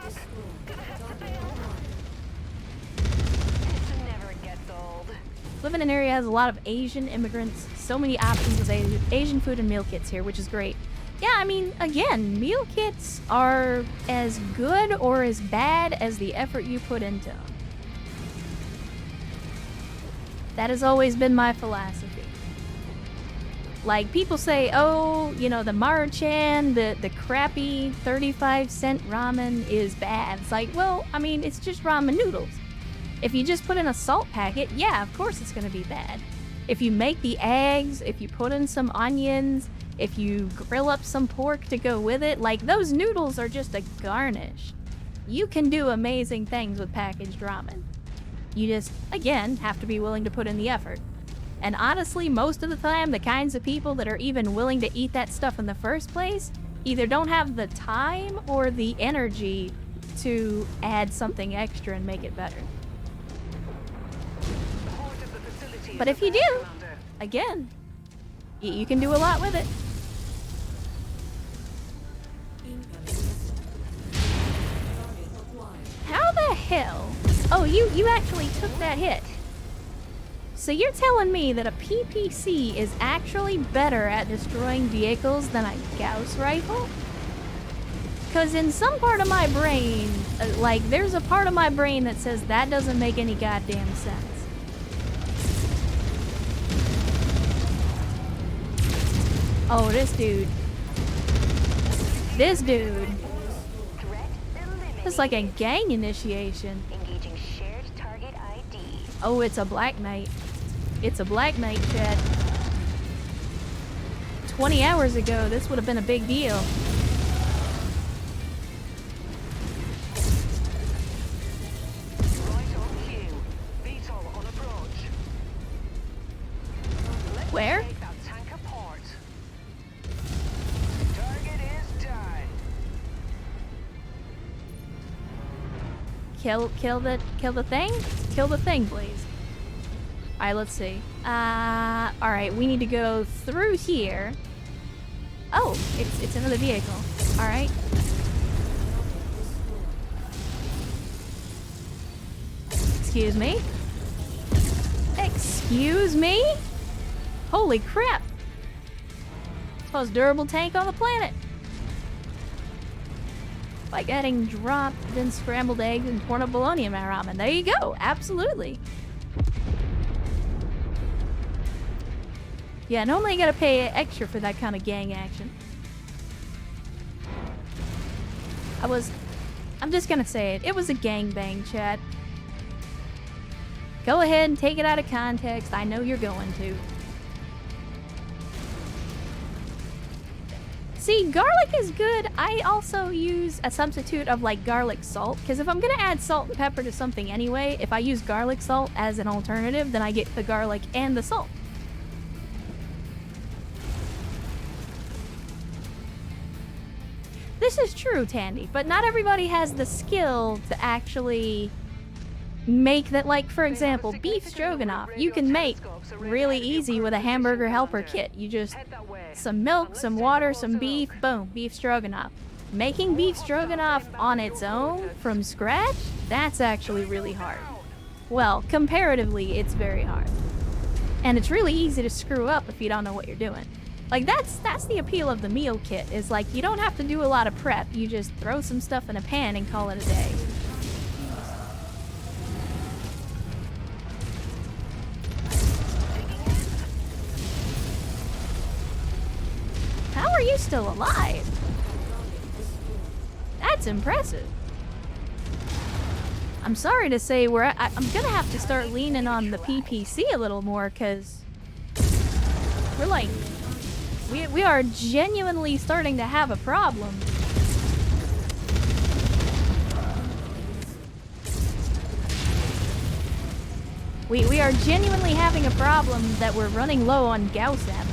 This never gets old. Live in an area has a lot of Asian immigrants. So many options of Asian food and meal kits here, which is great. Yeah, I mean, again, meal kits are as good or as bad as the effort you put into them. That has always been my philosophy. Like, people say, oh, you know, the Maruchan, the crappy 35-cent ramen is bad. It's like, well, I mean, it's just ramen noodles. If you just put in a salt packet, yeah, of course it's going to be bad. If you make the eggs, if you put in some onions, if you grill up some pork to go with it, like, those noodles are just a garnish. You can do amazing things with packaged ramen. You just, again, have to be willing to put in the effort. And honestly, most of the time, the kinds of people that are even willing to eat that stuff in the first place either don't have the time or the energy to add something extra and make it better. But if you do, again, you can do a lot with it. How the hell? Oh, you actually took that hit. So you're telling me that a PPC is actually better at destroying vehicles than a Gauss rifle? Because in some part of my brain, like, there's a part of my brain that says that doesn't make any goddamn sense. Oh, this dude. This dude. It's like a gang initiation. Engaging shared target ID. Oh, it's a Black Knight. It's a Black Knight, Chad. 20 hours ago, this would have been a big deal. Right on cue. VTOL on approach. Let's Where? take that tank apart. Target is done. Kill the thing? Kill the thing, please. Alright, let's see. Alright, we need to go through here. Oh, it's another vehicle. Alright. Excuse me? Excuse me? Holy crap! It's the most durable tank on the planet. Like adding dropped, then scrambled eggs and torn up bologna in my ramen. There you go. Absolutely. Yeah, normally you gotta pay extra for that kind of gang action. I'm just gonna say it. It was a gangbang, chat. Go ahead and take it out of context. I know you're going to. See, garlic is good. I also use a substitute of like garlic salt, because if I'm gonna add salt and pepper to something anyway, if I use garlic salt as an alternative, then I get the garlic and the salt. This is true, Tandy, but not everybody has the skill to actually make that. Like, for example, beef stroganoff, you can make really easy with a hamburger helper kit. You just, some milk, some water, some beef, boom, beef stroganoff. Making beef stroganoff on its own, from scratch, that's actually really hard. Well, comparatively, it's very hard. And it's really easy to screw up if you don't know what you're doing. Like, that's the appeal of the meal kit, is like, you don't have to do a lot of prep. You just throw some stuff in a pan and call it a day. How are you still alive? That's impressive. I'm sorry to say I'm gonna have to start leaning on the PPC a little more, because we're like, we are genuinely starting to have a problem. We are genuinely having a problem that we're running low on Gauss ammo.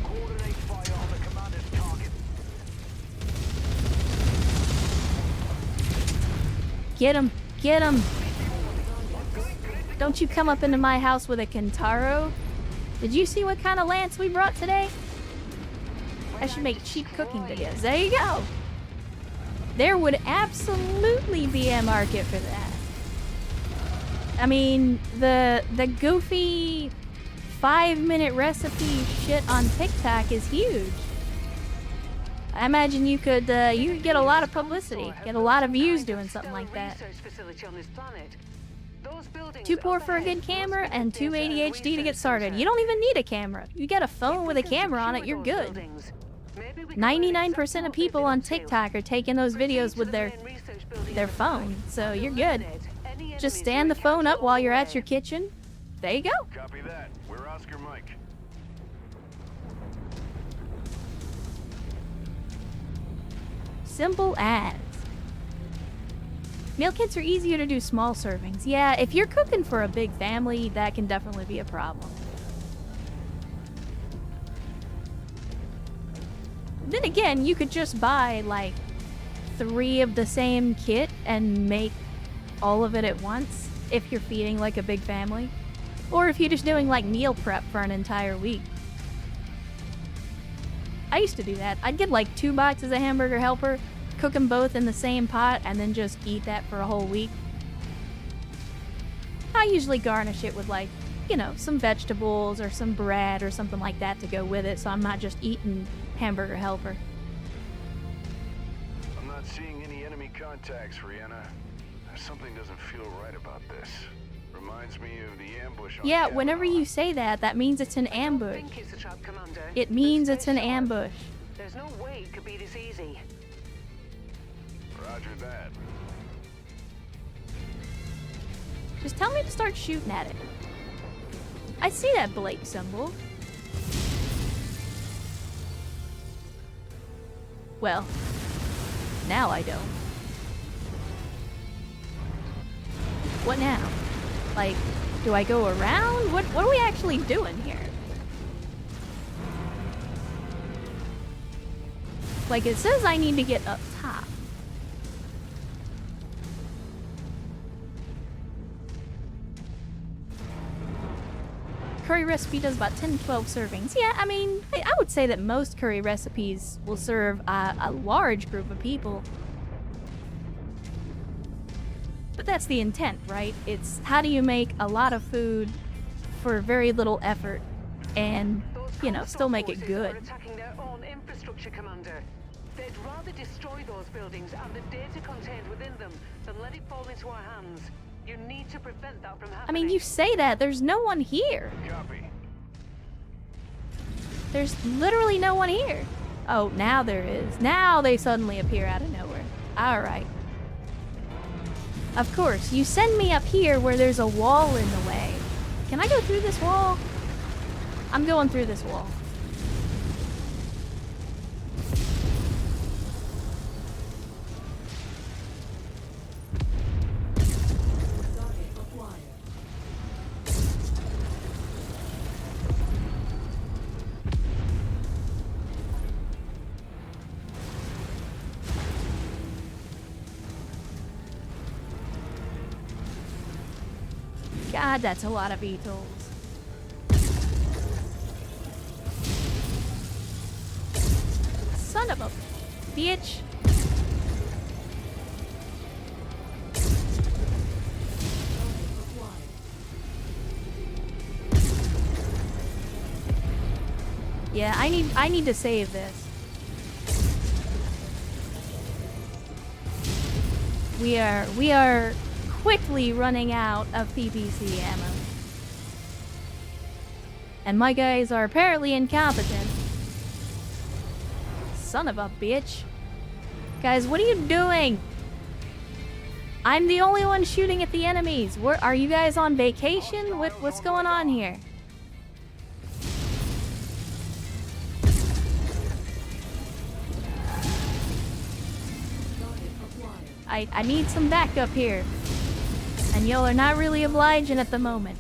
Coordinate fire on the commander's target. Get him! Get him! Don't you come up into my house with a Kentaro. Did you see what kind of lance we brought today? I should make cheap cooking videos. There you go! There would absolutely be a market for that. I mean, the goofy 5-minute recipe shit on TikTok is huge. I imagine you could get a lot of publicity, get a lot of views doing something like that. Too poor for a good camera and too ADHD to get started. You don't even need a camera. You get a phone with a camera on it, you're good. 99% of people on TikTok are taking those videos with their phone, so you're good. Just stand the phone up while you're at your kitchen. There you go. Copy that. We're Oscar Mike. Simple as. Meal kits are easier to do small servings. Yeah, if you're cooking for a big family, that can definitely be a problem. Then again, you could just buy like 3 of the same kit and make all of it at once if you're feeding like a big family. Or if you're just doing like meal prep for an entire week. I used to do that. I'd get like 2 boxes of Hamburger Helper, cook them both in the same pot, and then just eat that for a whole week. I usually garnish it with like, you know, some vegetables or some bread or something like that to go with it, so I'm not just eating Hamburger Helper. I'm not seeing any enemy contacts, Rihanna. Something doesn't feel right about this. Reminds me of the ambush on Yeah, Camelot. whenever you say that, that means it's an ambush. It means it's an ambush. There's no way it could be this easy. Roger that. Just tell me to start shooting at it. I see that Blake symbol. Well, now I don't. What now? Like, do I go around? What are we actually doing here? Like, it says I need to get up top. Curry recipe does about 10 to 12 servings. Yeah, I mean, I would say that most curry recipes will serve a large group of people. But that's the intent, right? It's how do you make a lot of food for very little effort and, you know, still make it good. Attacking their own infrastructure, Commander. They'd rather destroy those buildings and the data contained within them than let it fall into our hands. You need to prevent that from happening. I mean, you say that, there's no one here. Copy. There's literally no one here. Oh, now there is. Now they suddenly appear out of nowhere. Alright. Of course, you send me up here where there's a wall in the way. Can I go through this wall? I'm going through this wall. God, that's a lot of VTOLs. Son of a bitch. Yeah, I need to save this. We are quickly running out of PPC ammo. And my guys are apparently incompetent. Son of a bitch. Guys, what are you doing? I'm the only one shooting at the enemies. Are you guys on vacation? What's going on here? I need some backup here. And y'all are not really obliging at the moment.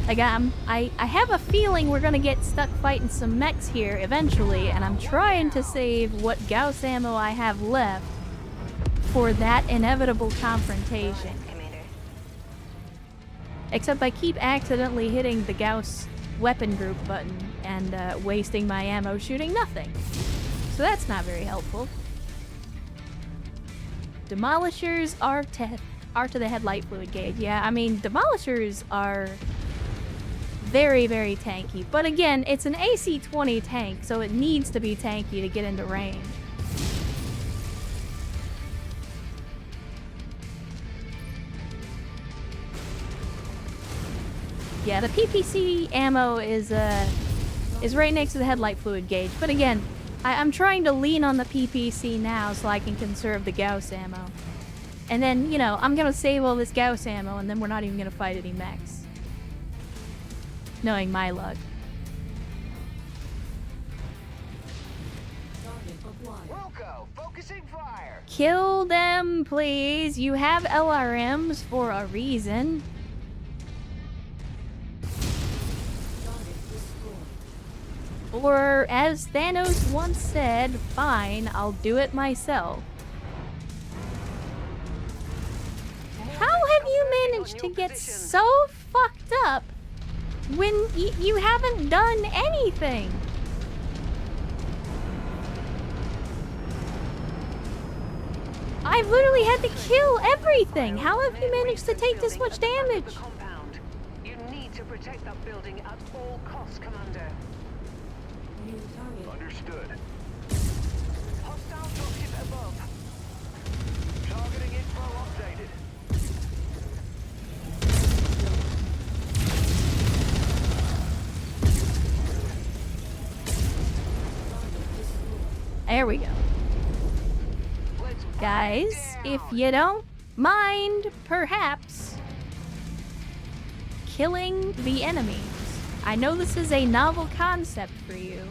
Like, I have a feeling we're gonna get stuck fighting some mechs here eventually, and I'm trying to save what Gauss ammo I have left for that inevitable confrontation. Commander. Except I keep accidentally hitting the Gauss weapon group button and wasting my ammo shooting nothing. So that's not very helpful. Demolishers are to the headlight fluid gauge. Yeah, I mean, demolishers are very, very tanky. But again, it's an AC-20 tank, so it needs to be tanky to get into range. Yeah, the PPC ammo is right next to the headlight fluid gauge. But again, I'm trying to lean on the PPC now so I can conserve the Gauss ammo. And then, you know, I'm gonna save all this Gauss ammo and then we're not even gonna fight any mechs. Knowing my luck. Wilco, focusing fire. Kill them, please. You have LRMs for a reason. Or, as Thanos once said, fine, I'll do it myself. How have you managed to get so fucked up when you haven't done anything? I've literally had to kill everything. How have you managed to take this much damage? You need to protect that building at all costs, Commander. Understood. Hostile dropship above. Targeting info updated. There we go. Guys, if you don't mind, perhaps, killing the enemies. I know this is a novel concept for you.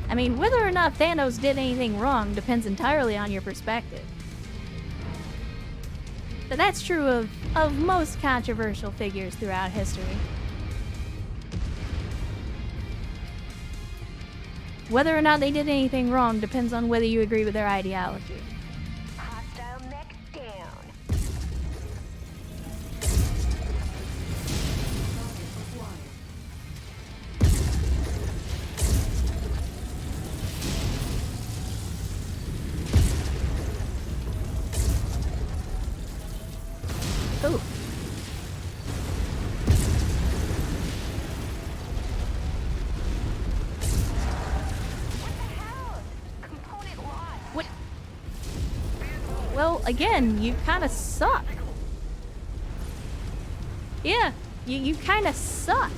I mean, whether or not Thanos did anything wrong depends entirely on your perspective. But that's true of most controversial figures throughout history. Whether or not they did anything wrong depends on whether you agree with their ideology. Hostile mech down. Ooh. What? Well, again, you kind of suck. Yeah, you kind of suck.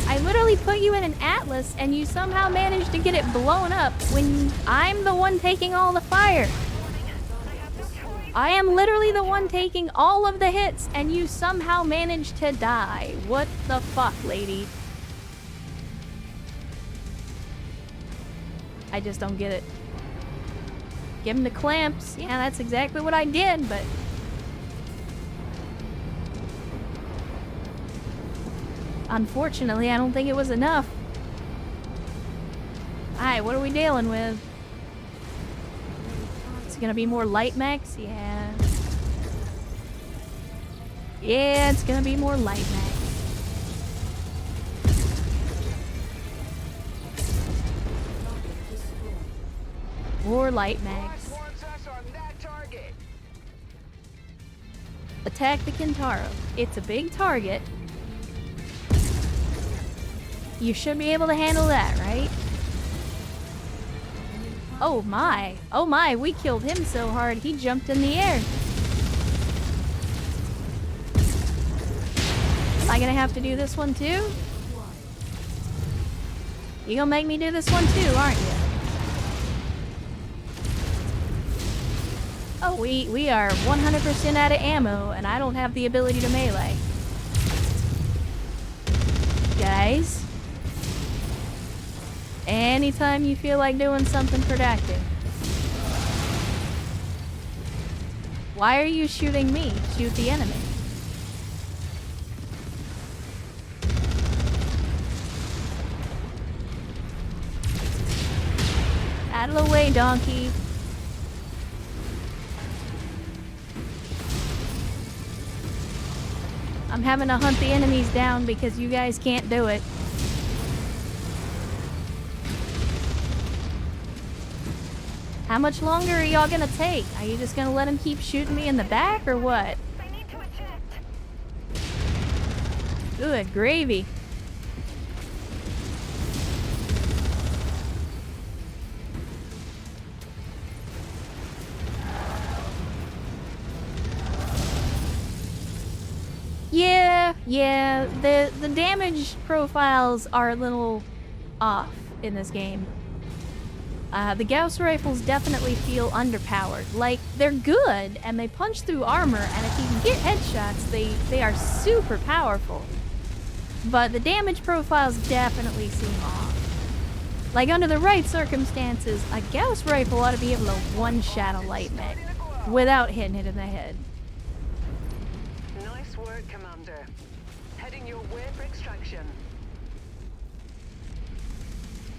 I literally put you in an Atlas and you somehow managed to get it blown up when I'm the one taking all the fire. I am literally the one taking all of the hits and you somehow managed to die. What the fuck, lady? I just don't get it. Give him the clamps. Yeah, that's exactly what I did, but... unfortunately, I don't think it was enough. Alright, what are we dealing with? It's gonna be more light mechs? Yeah. Yeah, it's gonna be more light mechs. More light mechs. Attack the Kintaro. It's a big target. You should be able to handle that, right? Oh my. Oh my, we killed him so hard he jumped in the air. Am I gonna have to do this one too? You gonna make me do this one too, aren't you? Oh, we are 100% out of ammo, and I don't have the ability to melee. Guys. And anytime you feel like doing something productive. Why are you shooting me? Shoot the enemy. Out of the way, donkey. I'm having to hunt the enemies down because you guys can't do it. How much longer are y'all gonna take? Are you just gonna let him keep shooting me in the back or what? I need to eject. Good gravy. Yeah, the damage profiles are a little off in this game. The Gauss rifles definitely feel underpowered. Like, they're good, and they punch through armor, and if you can get headshots, they are super powerful. But the damage profiles definitely seem off. Like, under the right circumstances, a Gauss rifle ought to be able to one-shot a light mech without hitting it in the head. Nice work, Commander. Heading your way for extraction.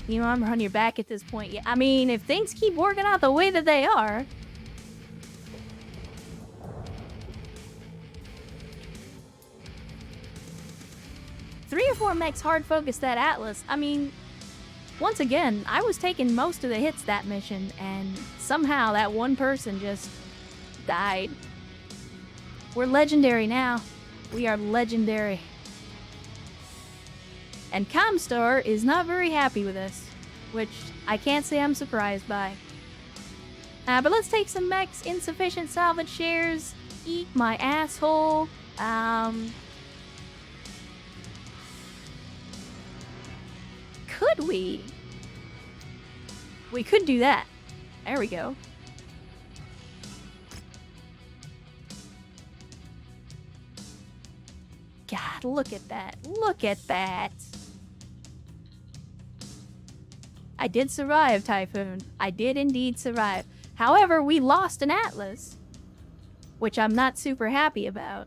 You know, I'm on your back at this point. Yeah, I mean, if things keep working out the way that they are. 3 or 4 mechs hard focus that Atlas. I mean, once again, I was taking most of the hits that mission, and somehow that one person just died. We're legendary now. We are legendary. And Comstar is not very happy with us, which I can't say I'm surprised by. But let's take some mechs, insufficient salvage shares, eat my asshole. Could we? We could do that. There we go. God, look at that. Look at that. I did survive, Typhoon. I did indeed survive. However, we lost an Atlas, which I'm not super happy about.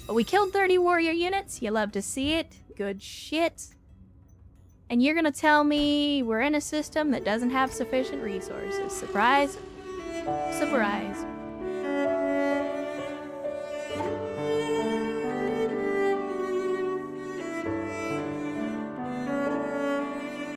But we killed 30 warrior units. You love to see it. Good shit. And you're gonna tell me we're in a system that doesn't have sufficient resources. Surprise? Surprise.